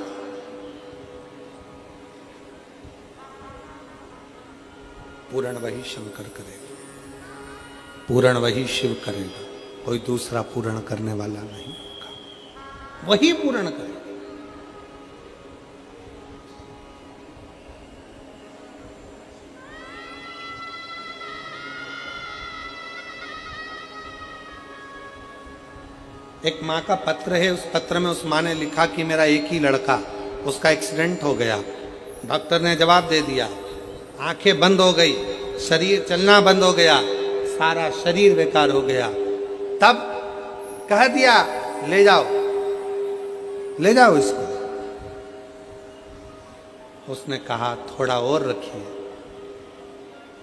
पूर्ण वही शंकर करेगा, पूर्ण वही शिव करेगा, कोई दूसरा पूर्ण करने वाला नहीं होगा, वही पूर्ण करेगा। एक माँ का पत्र है, उस पत्र में उस माँ ने लिखा कि मेरा एक ही लड़का, उसका एक्सीडेंट हो गया। डॉक्टर ने जवाब दे दिया, आंखें बंद हो गई, शरीर चलना बंद हो गया, सारा शरीर बेकार हो गया। तब कह दिया ले जाओ, ले जाओ इसको। उसने कहा थोड़ा और रखिए,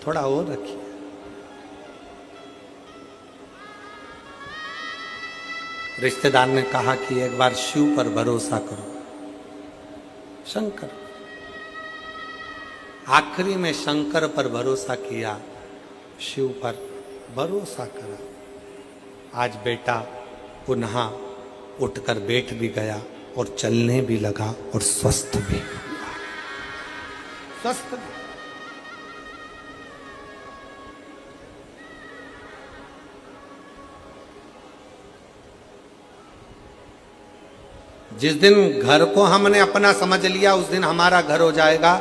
थोड़ा और रखिए। रिश्तेदार ने कहा कि एक बार शिव पर भरोसा करो, शंकर। आखिरी में शंकर पर भरोसा किया, शिव पर भरोसा करा। आज बेटा पुनः उठकर बैठ भी गया और चलने भी लगा और स्वस्थ भी हुआ, स्वस्थ भी। जिस दिन घर को हमने अपना समझ लिया उस दिन हमारा घर हो जाएगा।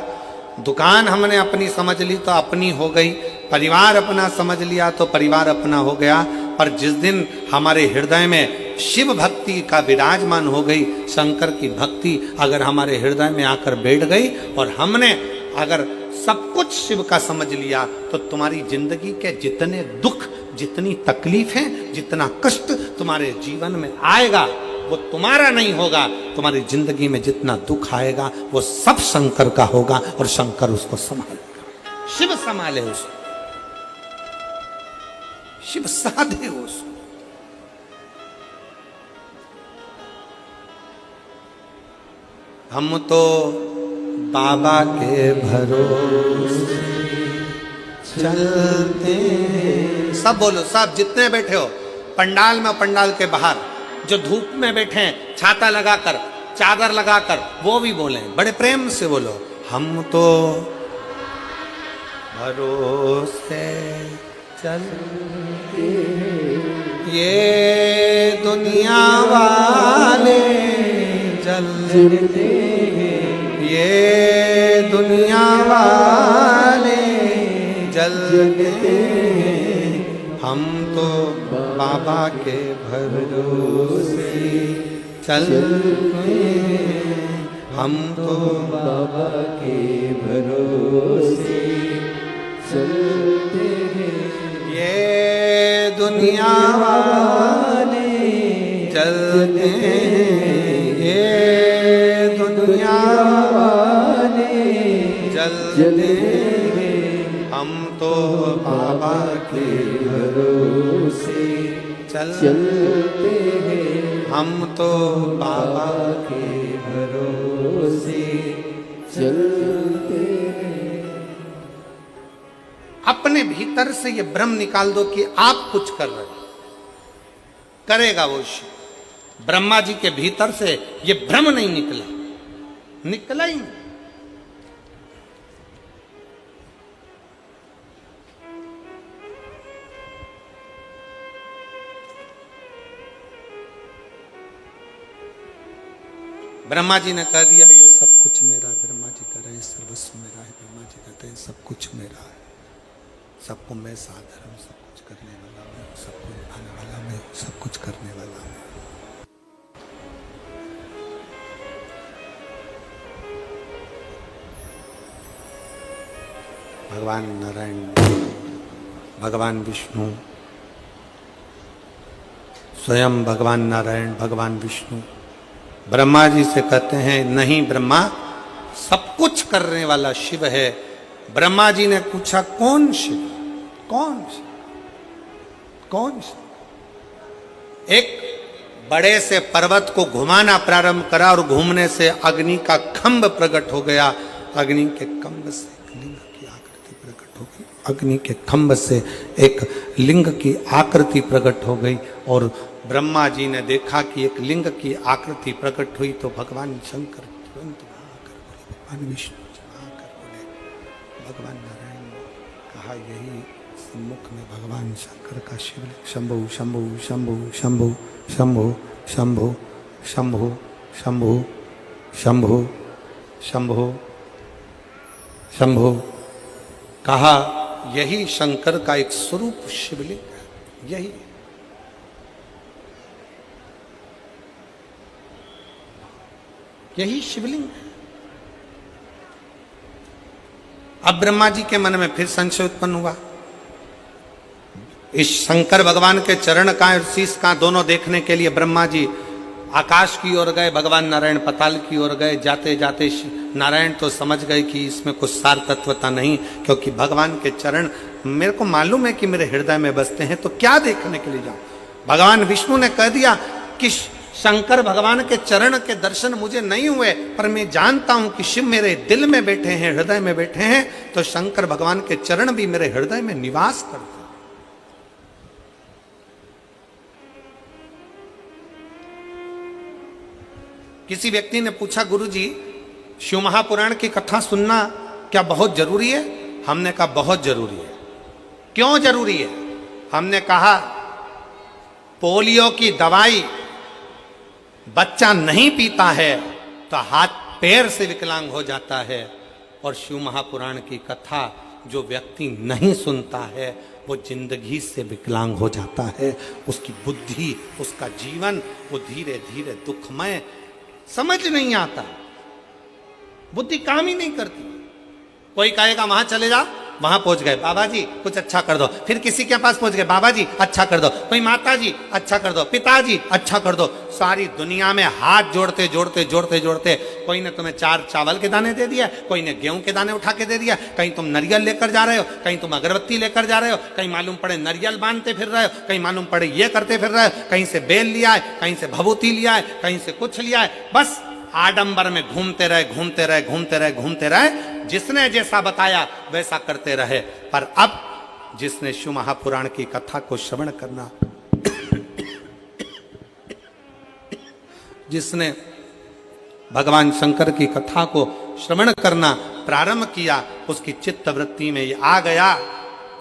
दुकान हमने अपनी समझ ली तो अपनी हो गई। परिवार अपना समझ लिया तो परिवार अपना हो गया। पर जिस दिन हमारे हृदय में शिव भक्ति का विराजमान हो गई, शंकर की भक्ति अगर हमारे हृदय में आकर बैठ गई और हमने अगर सब कुछ शिव का समझ लिया, तो तुम्हारी जिंदगी के जितने दुख, जितनी तकलीफें, जितना कष्ट तुम्हारे जीवन में आएगा वो तुम्हारा नहीं होगा। तुम्हारी जिंदगी में जितना दुख आएगा वो सब शंकर का होगा और शंकर उसको संभालेगा। शिव संभाले उसको, शिव साधे उसको। हम तो बाबा के भरोसे चलते हैं। सब बोलो, सब जितने बैठे हो पंडाल में, पंडाल के बाहर जो धूप में बैठे हैं, छाता लगाकर, चादर लगाकर, वो भी बोले, बड़े प्रेम से बोलो, हम तो भरोसे चलते ये दुनिया वाले जलते, ये दुनिया वाले जलते, हम तो बाबा के भरोसे चलते, हम तो बाबा के भरोसे चलते हैं। ये दुनिया वाले चलते हैं, ये दुनिया वाले चलते हैं, हम तो बाबा के भरोसे चलते हैं, हम तो बाबा के भरोसे चलते हैं। अपने भीतर से ये भ्रम निकाल दो कि आप कुछ कर रहे हो, करेगा वो शिव। ब्रह्मा जी के भीतर से ये भ्रम नहीं निकला, निकला ही नहीं। ब्रह्मा जी ने कह दिया ये सब कुछ मेरा है। ब्रह्मा जी कह रहे हैं सर्वस्व मेरा है। ब्रह्मा जी कहते हैं सब कुछ मेरा है, सबको मैं साधर हूँ, सब कुछ करने वाला मैं, सबको निभाने वाला मैं, सब कुछ करने वाला मैं। भगवान नारायण, भगवान विष्णु, स्वयं भगवान नारायण, भगवान विष्णु ब्रह्मा जी से कहते हैं नहीं ब्रह्मा, सब कुछ करने वाला शिव है। ब्रह्मा जी ने पूछा कौन शिव, कौन शिव, कौन शिव? एक बड़े से पर्वत को घुमाना प्रारंभ करा और घूमने से अग्नि का खंभ प्रकट हो गया। अग्नि के खंभ से एक लिंग की आकृति प्रकट हो गई, अग्नि के खंभ से एक लिंग की आकृति प्रकट हो गई। और ब्रह्मा जी ने देखा कि एक लिंग की आकृति प्रकट हुई तो भगवान शंकर तुरंत आकर बोले, भगवान विष्णु जी आकर बोले, भगवान नारायण ने कहा यही सम्मुख में भगवान शंकर का शिवलिंग। शंभु शंभु शंभु शंभु शंभु शंभु शंभु शंभु शंभु शंभु शंभु कहा यही शंकर का एक स्वरूप शिवलिंग है। यही यही शिवलिंग है। अब ब्रह्मा जी के मन में फिर संशय उत्पन्न हुआ। इस शंकर भगवान के चरण का और शीश का दोनों देखने के लिए ब्रह्मा जी आकाश की ओर गए, भगवान नारायण पाताल की ओर गए। जाते जाते नारायण तो समझ गए कि इसमें कुछ सार तत्वता नहीं, क्योंकि भगवान के चरण मेरे को मालूम है कि मेरे हृदय में बसते हैं, तो क्या देखने के लिए जाऊं। भगवान विष्णु ने कह दिया कि शंकर भगवान के चरण के दर्शन मुझे नहीं हुए, पर मैं जानता हूं कि शिव मेरे दिल में बैठे हैं, हृदय में बैठे हैं, तो शंकर भगवान के चरण भी मेरे हृदय में निवास करते हैं। किसी व्यक्ति ने पूछा, गुरुजी शिव महापुराण की कथा सुनना क्या बहुत जरूरी है? हमने कहा बहुत जरूरी है। क्यों जरूरी है? हमने कहा पोलियो की दवाई बच्चा नहीं पीता है तो हाथ पैर से विकलांग हो जाता है, और शिव महापुराण की कथा जो व्यक्ति नहीं सुनता है वो जिंदगी से विकलांग हो जाता है। उसकी बुद्धि, उसका जीवन वो धीरे धीरे दुखमय, समझ नहीं आता, बुद्धि काम ही नहीं करती। कोई कहेगा वहां चले जा, वहां पहुंच गए, बाबा जी कुछ अच्छा कर दो, फिर किसी के पास पहुंच गए, बाबा जी अच्छा कर दो, कोई माता जी अच्छा कर दो, पिताजी अच्छा कर दो। सारी दुनिया में हाथ जोड़ते जोड़ते जोड़ते जोड़ते कोई ने तुम्हें 4 चावल के दाने दे दिया, कोई ने गेहूं के दाने उठा के दे दिया, कहीं तुम नारियल लेकर जा रहे हो, कहीं तुम अगरबत्ती लेकर जा रहे हो, कहीं मालूम पड़े नारियल बांधते फिर रहे हो, कहीं मालूम पड़े ये करते फिर रहे हो, कहीं से बेल लिया है, कहीं से भभूति लिया है, कहीं से कुछ लिया है। बस आडंबर में घूमते रहे घूमते रहे घूमते रहे घूमते रहे, जिसने जैसा बताया वैसा करते रहे। पर अब जिसने शिव महापुराण की कथा को श्रवण करना, जिसने भगवान शंकर की कथा को श्रवण करना प्रारंभ किया, उसकी चित्त वृत्ति में ये आ गया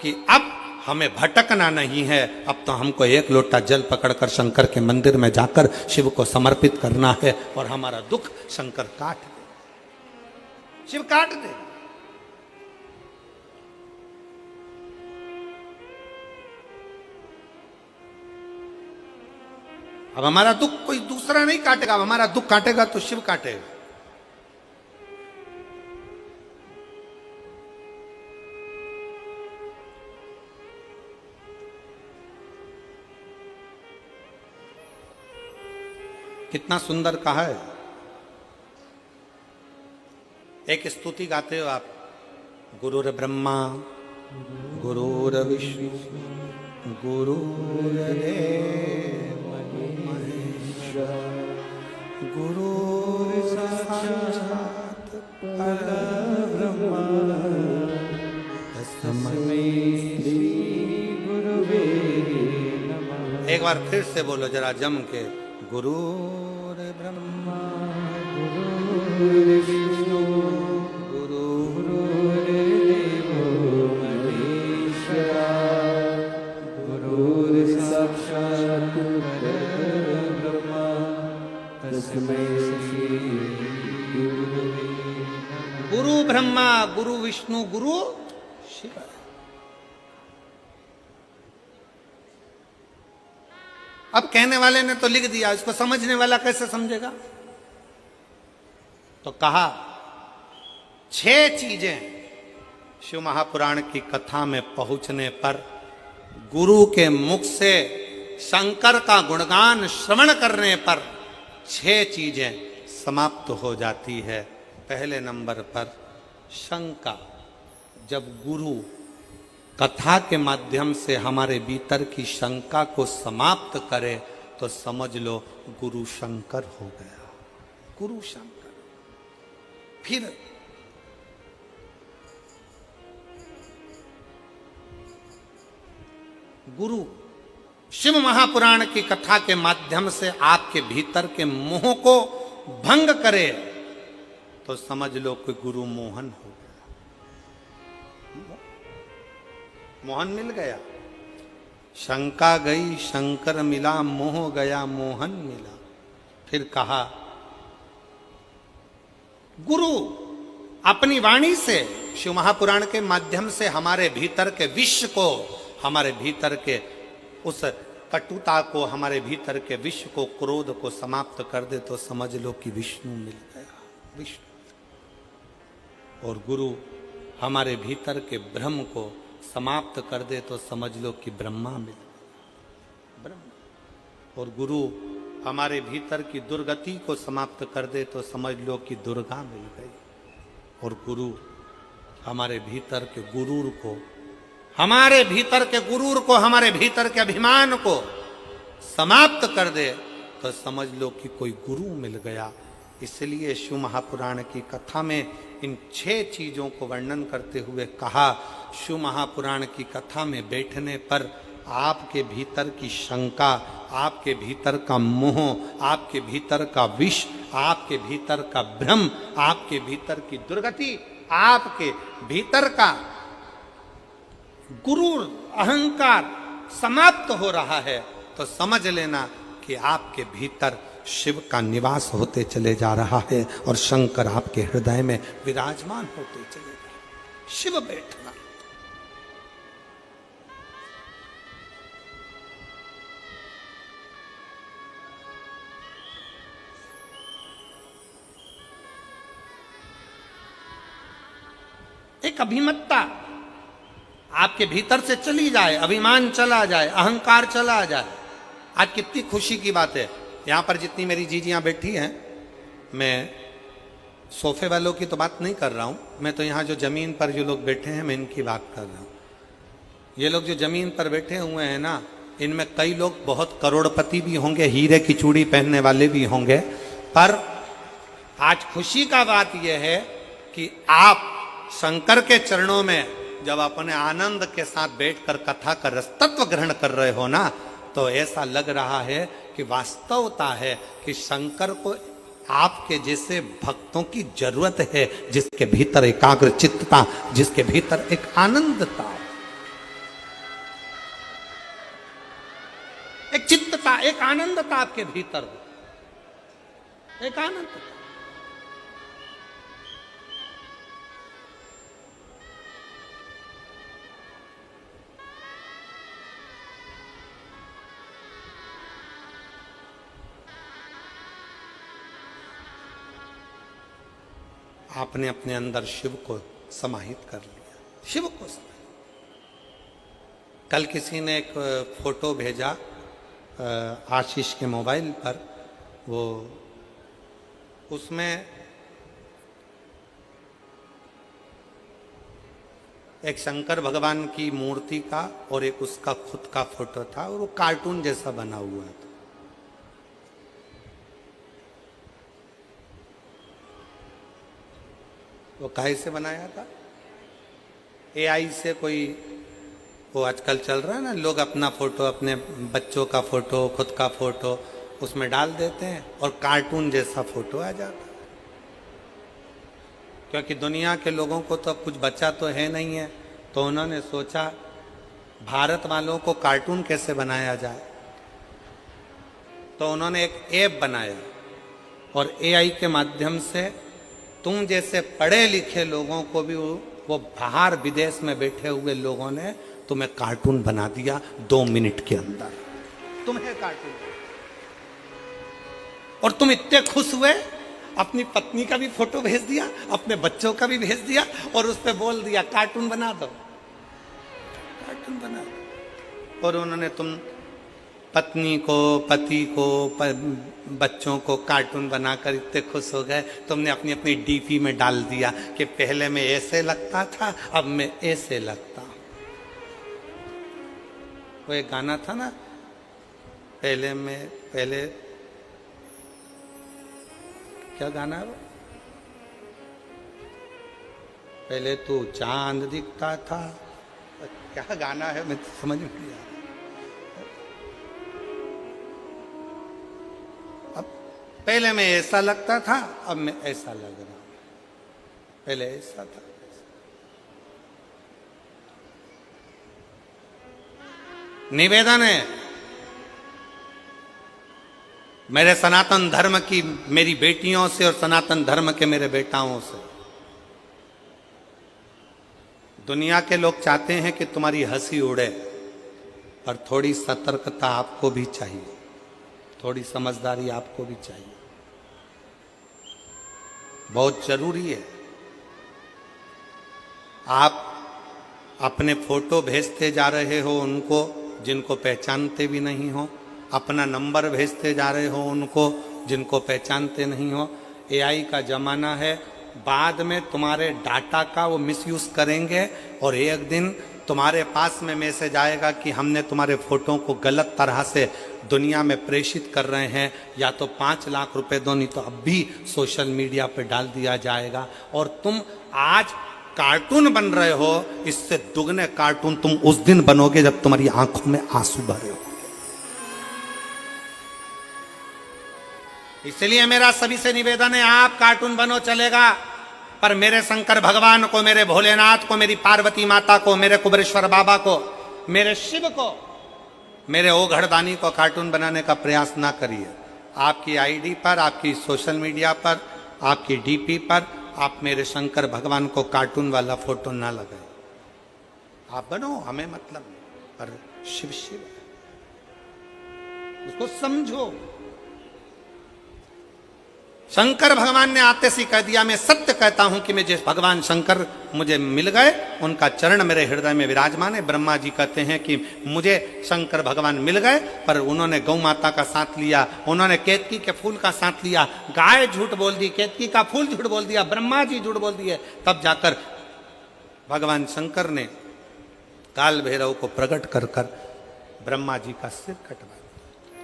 कि अब हमें भटकना नहीं है, अब तो हमको एक लोटा जल पकड़कर शंकर के मंदिर में जाकर शिव को समर्पित करना है, और हमारा दुख शंकर काट दे, शिव काट दे। अब हमारा दुख कोई दूसरा नहीं काटेगा, अब हमारा दुख काटेगा तो शिव काटेगा। कितना सुंदर कहा है। एक स्तुति गाते हो आप, गुरुर ब्रह्मा गुरुर विष्णु गुरुर्देव महेश्वर गुरुर् साक्षात् परब्रह्म तस्मै श्री गुरुवे नमः। एक बार फिर से बोलो जरा जम के, गुरुर् ब्रह्मा गुरुर्विष्णु गुरुर्देव महेश्वरा गुरुर् साक्षात् परब्रह्म तस्मै श्री गुरुवे नमः। गुरु ब्रह्मा गुरु विष्णु गुरु शिव। अब कहने वाले ने तो लिख दिया, इसको समझने वाला कैसे समझेगा? तो कहा 6 चीजें शिव महापुराण की कथा में पहुंचने पर, गुरु के मुख से शंकर का गुणगान श्रवण करने पर 6 चीजें समाप्त हो जाती है। पहले नंबर पर शंका। जब गुरु कथा के माध्यम से हमारे भीतर की शंका को समाप्त करे तो समझ लो गुरु शंकर हो गया, गुरु शंकर। फिर गुरु शिव महापुराण की कथा के माध्यम से आपके भीतर के मोह को भंग करे तो समझ लो कोई गुरु मोहन हो गया, मोहन मिल गया। शंका गई शंकर मिला, मोह गया मोहन मिला। फिर कहा गुरु अपनी वाणी से शिव महापुराण के माध्यम से हमारे भीतर के विष को, हमारे भीतर के उस कटुता को, हमारे भीतर के विष को, क्रोध को समाप्त कर दे तो समझ लो कि विष्णु मिल गया, विष्णु। और गुरु हमारे भीतर के भ्रम को समाप्त कर दे तो समझ लो कि ब्रह्मा मिल ब्रह्म। और गुरु हमारे भीतर की दुर्गति को समाप्त कर दे तो समझ लो कि दुर्गा मिल गई। और गुरु हमारे भीतर के गुरूर को, हमारे भीतर के गुरूर को, हमारे भीतर के अभिमान को समाप्त कर दे तो समझ लो कि कोई गुरु मिल गया। इसलिए शिव महापुराण की कथा में इन 6 चीजों को वर्णन करते हुए कहा, शिव महापुराण की कथा में बैठने पर आपके भीतर की शंका, आपके भीतर का मोह, आपके भीतर का विष, आपके भीतर का भ्रम, आपके भीतर की दुर्गति, आपके भीतर का गुरूर अहंकार समाप्त हो रहा है तो समझ लेना कि आपके भीतर शिव का निवास होते चले जा रहा है और शंकर आपके हृदय में विराजमान होते चले जा रहे हैं। शिव बैठना। एक अभिमत्ता आपके भीतर से चली जाए, अभिमान चला जाए, अहंकार चला जाए। आज कितनी खुशी की बात है, यहां पर जितनी मेरी जीजियां बैठी हैं, मैं सोफे वालों की तो बात नहीं कर रहा हूं, मैं तो यहां जो जमीन पर जो लोग बैठे हैं मैं इनकी बात कर रहा हूं। ये लोग जो जमीन पर बैठे हुए हैं ना, इनमें कई लोग बहुत करोड़पति भी होंगे, हीरे की चूड़ी पहनने वाले भी होंगे, पर आज खुशी का बात यह है कि आप शंकर के चरणों में जब अपने आनंद के साथ बैठकर कथा का रसतत्व ग्रहण कर रहे हो ना, तो ऐसा लग रहा है कि वास्तवता है कि शंकर को आपके जैसे भक्तों की जरूरत है, जिसके भीतर एकाग्र चित्तता, जिसके भीतर एक आनंदता, एक चित्तता, एक आनंदता आपके भीतर हो, एक आनंदता। आपने अपने अंदर शिव को समाहित कर लिया, शिव को समाहित। कल किसी ने एक फोटो भेजा आशीष के मोबाइल पर, वो उसमें एक शंकर भगवान की मूर्ति का और एक उसका खुद का फोटो था और वो कार्टून जैसा बना हुआ था। वो काहे से बनाया था? एआई से कोई, वो आजकल चल रहा है ना, लोग अपना फोटो, अपने बच्चों का फोटो, खुद का फोटो उसमें डाल देते हैं और कार्टून जैसा फोटो आ जाता है। क्योंकि दुनिया के लोगों को तो अब कुछ बचा तो है नहीं है, तो उन्होंने सोचा भारत वालों को कार्टून कैसे बनाया जाए, तो उन्होंने एक ऐप बनाया और एआई के माध्यम से तुम जैसे पढ़े लिखे लोगों को भी वो बाहर विदेश में बैठे हुए लोगों ने तुम्हें कार्टून बना दिया 2 मिनट के अंदर, तुम्हें कार्टून। और तुम इतने खुश हुए, अपनी पत्नी का भी फोटो भेज दिया, अपने बच्चों का भी भेज दिया और उस पर बोल दिया कार्टून बना दो, कार्टून बना दो। और उन्होंने तुम पत्नी को, पति को, बच्चों को कार्टून बनाकर इतने खुश हो गए, तुमने अपनी अपनी डीपी में डाल दिया कि पहले मैं ऐसे लगता था, अब मैं ऐसे लगता हूं। वो एक गाना था ना, पहले क्या गाना है वो? पहले तो चांद दिखता था, क्या गाना है मैं समझ में नहीं आ रहा। पहले मैं ऐसा लगता था, अब मैं ऐसा लग रहा हूं, पहले ऐसा था। निवेदन है मेरे सनातन धर्म की मेरी बेटियों से और सनातन धर्म के मेरे बेटाओं से, दुनिया के लोग चाहते हैं कि तुम्हारी हंसी उड़े, पर थोड़ी सतर्कता आपको भी चाहिए, थोड़ी समझदारी आपको भी चाहिए, बहुत जरूरी है। आप अपने फोटो भेजते जा रहे हो उनको जिनको पहचानते भी नहीं हो, अपना नंबर भेजते जा रहे हो उनको जिनको पहचानते नहीं हो। एआई का जमाना है, बाद में तुम्हारे डाटा का वो मिसयूज करेंगे और एक दिन तुम्हारे पास में मैसेज आएगा कि हमने तुम्हारे फोटो को गलत तरह से दुनिया में प्रेषित कर रहे हैं, या तो 5 लाख रुपए दो, नहीं तो अब भी सोशल मीडिया पे डाल दिया जाएगा। और तुम आज कार्टून बन रहे हो, इससे दुगने कार्टून तुम उस दिन बनोगे जब तुम्हारी आंखों में आंसू भरे हो। इसलिए मेरा सभी से निवेदन है, आप कार्टून बनो चलेगा, पर मेरे शंकर भगवान को, मेरे भोलेनाथ को, मेरी पार्वती माता को, मेरे कुबेरेश्वर बाबा को, मेरे शिव को, मेरे ओघड़दानी को कार्टून बनाने का प्रयास ना करिए। आपकी आईडी पर, आपकी सोशल मीडिया पर, आपकी डीपी पर आप मेरे शंकर भगवान को कार्टून वाला फोटो ना लगाए। आप बनो, हमें मतलब नहीं, पर शिव शिव उसको समझो। शंकर भगवान ने आते से कह दिया, मैं सत्य कहता हूं कि मैं जिस भगवान शंकर मुझे मिल गए उनका चरण मेरे हृदय में विराजमान है। ब्रह्मा जी कहते हैं कि मुझे शंकर भगवान मिल गए, पर उन्होंने गौ माता का साथ लिया, उन्होंने केतकी के फूल का साथ लिया, गाय झूठ बोल दी, केतकी का फूल झूठ बोल दिया, ब्रह्मा जी झूठ बोल दिए, तब जाकर भगवान शंकर ने काल भैरव को प्रकट कर कर ब्रह्मा जी का सिर कटवा दिया।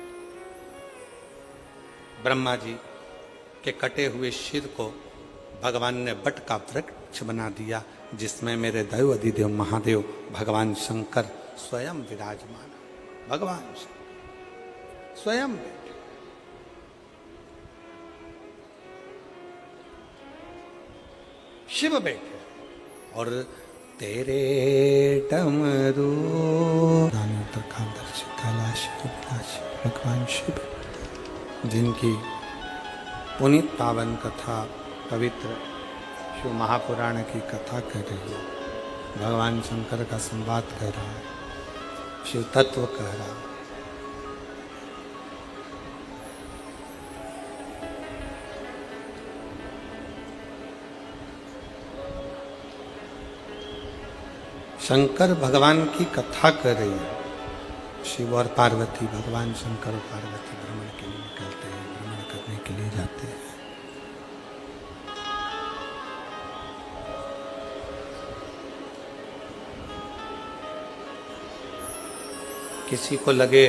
ब्रह्मा जी के कटे हुए सिर को भगवान ने बट का वृक्ष बना दिया, जिसमें मेरे दैव अधिदेव महादेव भगवान शंकर स्वयं विराजमान। भगवान शंकर स्वयं बैठे। शिव बैठे और तेरे डमरू भगवान शिव, जिनकी पुनीत पावन कथा पवित्र शिव महापुराण की कथा कह रही है, भगवान शंकर का संवाद कह रहा है, शिव तत्व कह रहा है। शंकर भगवान की कथा कर रही है। शिव और पार्वती, भगवान शंकर और पार्वती भ्रमण के लिए निकलते हैं, भ्रमण करने के लिए जाते हैं। किसी को लगे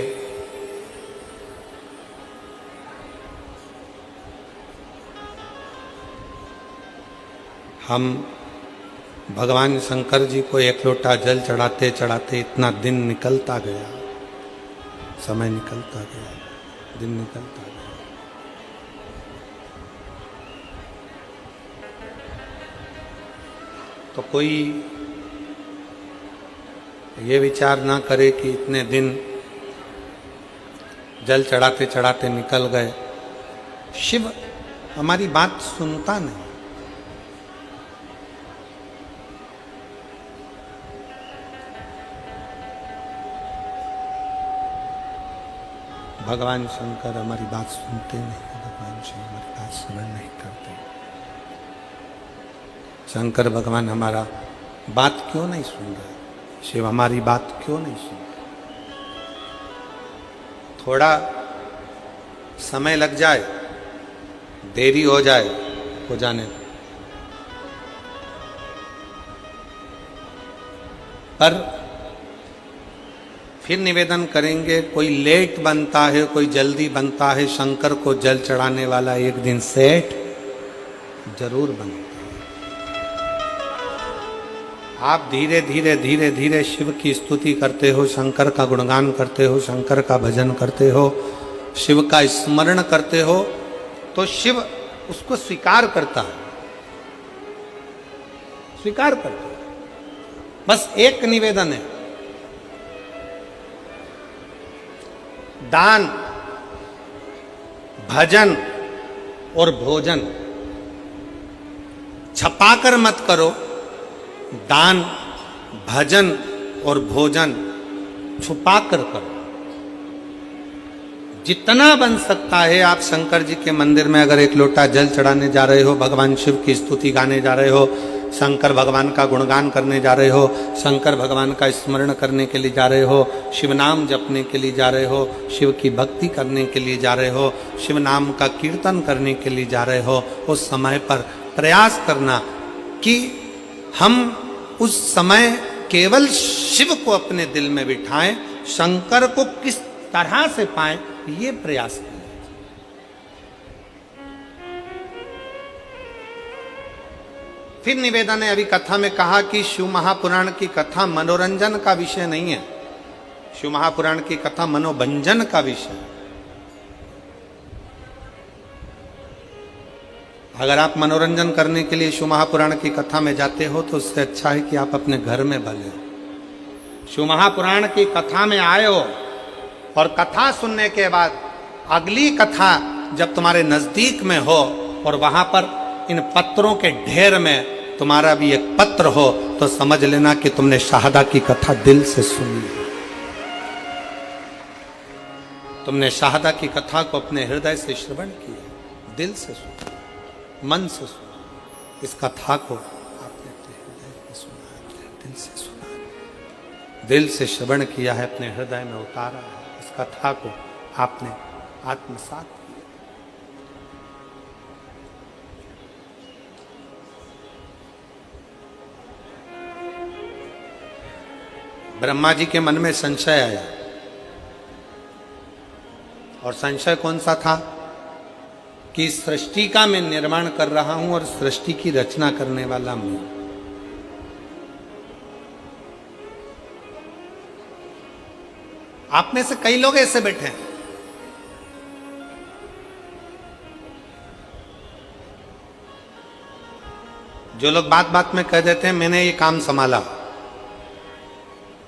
हम भगवान शंकर जी को एक लोटा जल चढ़ाते चढ़ाते इतना दिन निकलता गया, समय निकलता गया, दिन निकलता गया, तो कोई ये विचार ना करे कि इतने दिन जल चढ़ाते चढ़ाते निकल गए। शिव हमारी बात सुनता नहीं। भगवान शंकर हमारी बात सुनते नहीं, भगवान शिव हमारी बात श्रवण नहीं करते। शंकर भगवान हमारा बात क्यों नहीं सुन रहे? शिव हमारी बात क्यों नहीं सुन रहे? थोड़ा समय लग जाए, देरी हो जाए, हो जाने दो, पर फिर निवेदन करेंगे, कोई लेट बनता है, कोई जल्दी बनता है, शंकर को जल चढ़ाने वाला एक दिन सेठ जरूर बनता है। आप धीरे धीरे धीरे धीरे शिव की स्तुति करते हो, शंकर का गुणगान करते हो, शंकर का भजन करते हो, शिव का स्मरण करते हो, तो शिव उसको स्वीकार करता है, स्वीकार करता है। बस एक निवेदन है, दान, भजन और भोजन छपाकर मत करो। दान, भजन और भोजन छुपाकर करो। जितना बन सकता है, आप शंकर जी के मंदिर में अगर एक लोटा जल चढ़ाने जा रहे हो, भगवान शिव की स्तुति गाने जा रहे हो, शंकर भगवान का गुणगान करने जा रहे हो, शंकर भगवान का स्मरण करने के लिए जा रहे हो, शिव नाम जपने के लिए जा रहे हो, शिव की भक्ति करने के लिए जा रहे हो, शिव नाम का कीर्तन करने के लिए जा रहे हो, उस समय पर प्रयास करना कि हम उस समय केवल शिव को अपने दिल में बिठाएं, शंकर को किस तरह से पाएं, ये प्रयास करें। फिर निवेदन ने अभी कथा में कहा कि शिव महापुराण की कथा मनोरंजन का विषय नहीं है, शिव महापुराण की कथा मनोभंजन का विषय है। अगर आप मनोरंजन करने के लिए शिव महापुराण की कथा में जाते हो तो उससे अच्छा है कि आप अपने घर में भले हो। शिव महापुराण की कथा में आए हो और कथा सुनने के बाद अगली कथा जब तुम्हारे नजदीक में हो और वहां पर इन पत्रों के ढेर में तुम्हारा भी एक पत्र हो, तो समझ लेना कि तुमने शाहदा की कथा दिल से सुनी, तुमने शाहदा की कथा को अपने हृदय से श्रवण किया, दिल से सुना, मन से सुना। इस कथा को आपने अपने हृदय में सुना, दिल से सुना, दिल से श्रवण किया है, अपने हृदय में उतारा है। इस कथा को आपने आत्मसात किया। ब्रह्मा जी के मन में संशय आया, और संशय कौन सा था कि सृष्टि का मैं निर्माण कर रहा हूं और सृष्टि की रचना करने वाला मैं। आप में से कई लोग ऐसे बैठे हैं, जो लोग बात बात में कह देते हैं मैंने ये काम संभाला,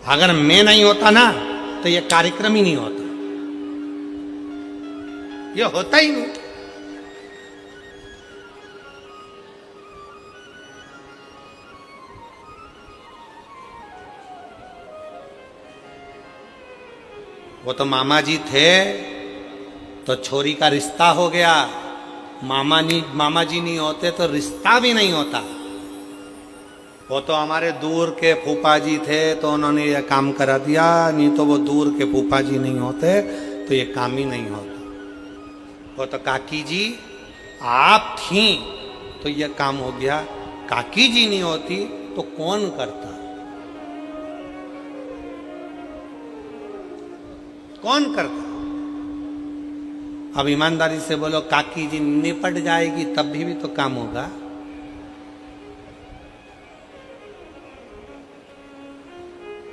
अगर मैं नहीं होता ना तो ये कार्यक्रम ही नहीं होता, ये होता ही नहीं। वो तो मामा जी थे तो छोरी का रिश्ता हो गया, मामा जी नहीं होते तो रिश्ता भी नहीं होता। वो तो हमारे दूर के फूफा जी थे तो उन्होंने ये काम करा दिया, नहीं तो वो दूर के फूफा जी नहीं होते तो ये काम ही नहीं होता। वो तो काकी जी आप थी तो ये काम हो गया, काकी जी नहीं होती तो कौन करता, कौन करता। अब ईमानदारी से बोलो, काकी जी निपट जाएगी तब भी तो काम होगा।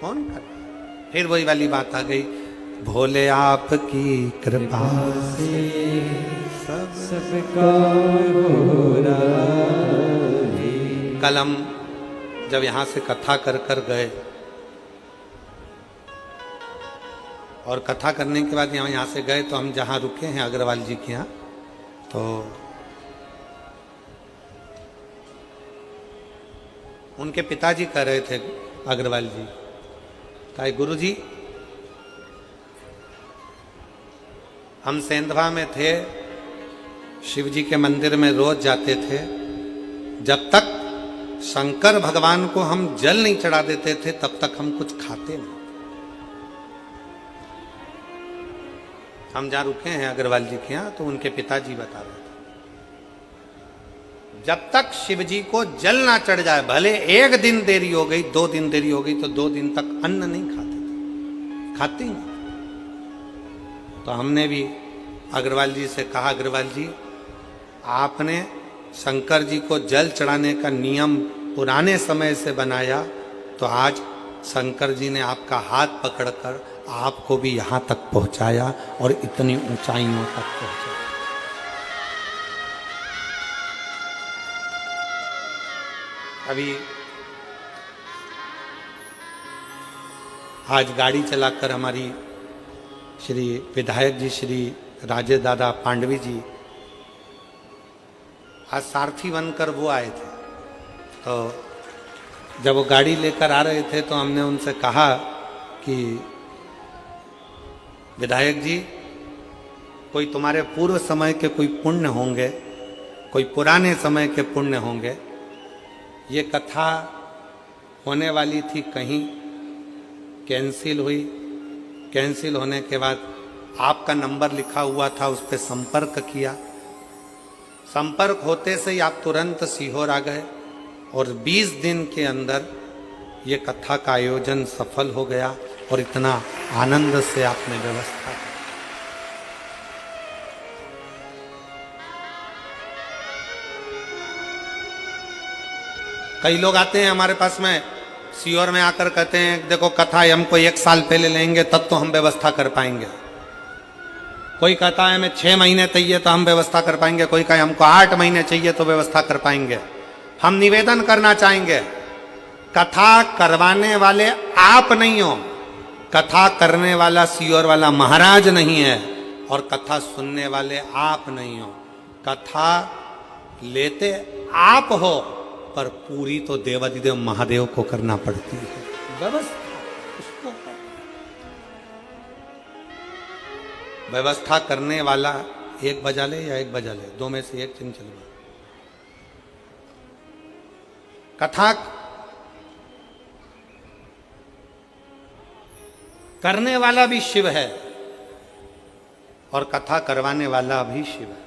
कौन करता। फिर वही वाली बात आ गई, भोले आपकी कृपा से सबका हो रहा है। कल हम जब यहां से कथा कर कर गए और कथा करने के बाद यहाँ से गए तो हम जहाँ रुके हैं अग्रवाल जी के यहाँ, तो उनके पिताजी कह रहे थे अग्रवाल जी, कहा गुरु जी हम सेंधवा में थे, शिव जी के मंदिर में रोज जाते थे, जब तक शंकर भगवान को हम जल नहीं चढ़ा देते थे तब तक हम कुछ खाते नहीं। हम जहाँ रुके हैं अग्रवाल जी के यहाँ तो उनके पिताजी बता रहे थे, जब तक शिव जी को जल ना चढ़ जाए, भले एक दिन देरी हो गई, 2 दिन देरी हो गई, तो 2 दिन तक अन्न नहीं खाते थे, खाते नहीं। तो हमने भी अग्रवाल जी से कहा, अग्रवाल जी आपने शंकर जी को जल चढ़ाने का नियम पुराने समय से बनाया, तो आज शंकर जी ने आपका हाथ पकड़कर आपको भी यहाँ तक पहुँचाया और इतनी ऊंचाइयों तक पहुँचाया। अभी आज गाड़ी चलाकर हमारी श्री विधायक जी श्री राजे दादा पांडवी जी आज सारथी बनकर वो आए थे। तो जब वो गाड़ी लेकर आ रहे थे तो हमने उनसे कहा कि विधायक जी कोई तुम्हारे पूर्व समय के कोई पुण्य होंगे, कोई पुराने समय के पुण्य होंगे, ये कथा होने वाली थी कहीं, कैंसिल हुई। कैंसिल होने के बाद आपका नंबर लिखा हुआ था, उस पर संपर्क किया। संपर्क होते से ही आप तुरंत सीहोर आ गए और 20 दिन के अंदर ये कथा का आयोजन सफल हो गया और इतना आनंद से आपने व्यवस्था की। कई लोग आते हैं हमारे पास में, सीहोर में आकर कहते हैं देखो कथा हमको 1 साल पहले लेंगे तब तो हम व्यवस्था कर पाएंगे। कोई कहता है हमें 6 महीने चाहिए तो हम व्यवस्था कर पाएंगे, कोई कहे हमको 8 महीने चाहिए तो व्यवस्था कर पाएंगे। हम निवेदन करना चाहेंगे, कथा करवाने वाले आप नहीं हो, कथा करने वाला सीहोर वाला महाराज नहीं है और कथा सुनने वाले आप नहीं हो। कथा लेते आप हो पर पूरी तो देवाधिदेव महादेव को करना पड़ती है व्यवस्था। उसको व्यवस्था करने वाला 1 बजा ले या 1 बजा ले, 2 में से 1 चिन्ह चलवा। कथा करने वाला भी शिव है और कथा करवाने वाला भी शिव है,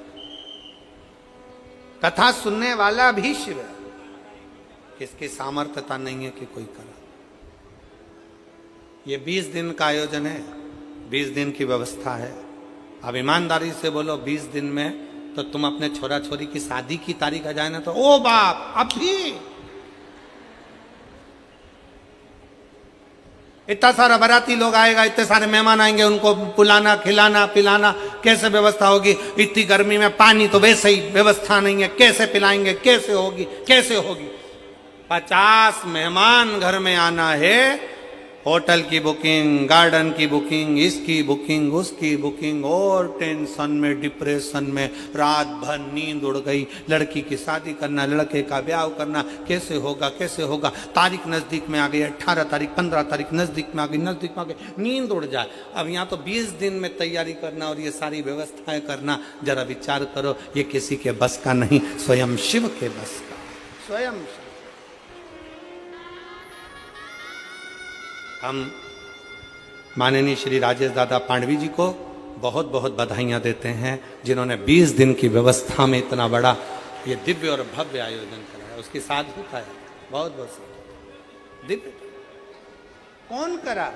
कथा सुनने वाला भी शिव है। किसकी सामर्थ्यता नहीं है कि कोई करा। ये 20 दिन का आयोजन है, 20 दिन की व्यवस्था है। अब ईमानदारी से बोलो 20 दिन में तो तुम अपने छोरा छोरी की शादी की तारीख आ जाए ना तो ओ बाप अभी इतना सारा बाराती लोग आएगा, इतने सारे मेहमान आएंगे, उनको बुलाना खिलाना पिलाना कैसे व्यवस्था होगी। इतनी गर्मी में पानी तो वैसे ही व्यवस्था नहीं है, कैसे पिलाएंगे, कैसे होगी, कैसे होगी। 50 मेहमान घर में आना है, होटल की बुकिंग, गार्डन की बुकिंग, इसकी बुकिंग, उसकी बुकिंग, और टेंशन में डिप्रेशन में रात भर नींद उड़ गई। लड़की की शादी करना, लड़के का ब्याह करना, कैसे होगा कैसे होगा। तारीख नज़दीक में आ गई, 18 तारीख 15 तारीख नज़दीक में आ गई, नज़दीक में आ गई, नींद उड़ जाए। अब यहाँ तो 20 दिन में तैयारी करना और ये सारी व्यवस्थाएं करना, जरा विचार करो, ये किसी के बस का नहीं, स्वयं शिव के बस का। स्वयं हम माननीय श्री राजेश दादा पांडवी जी को बहुत बहुत बधाइयाँ देते हैं, जिन्होंने 20 दिन की व्यवस्था में इतना बड़ा ये दिव्य और भव्य आयोजन कराया। उसकी साधुता है, बहुत बहुत दिव्य। कौन करा?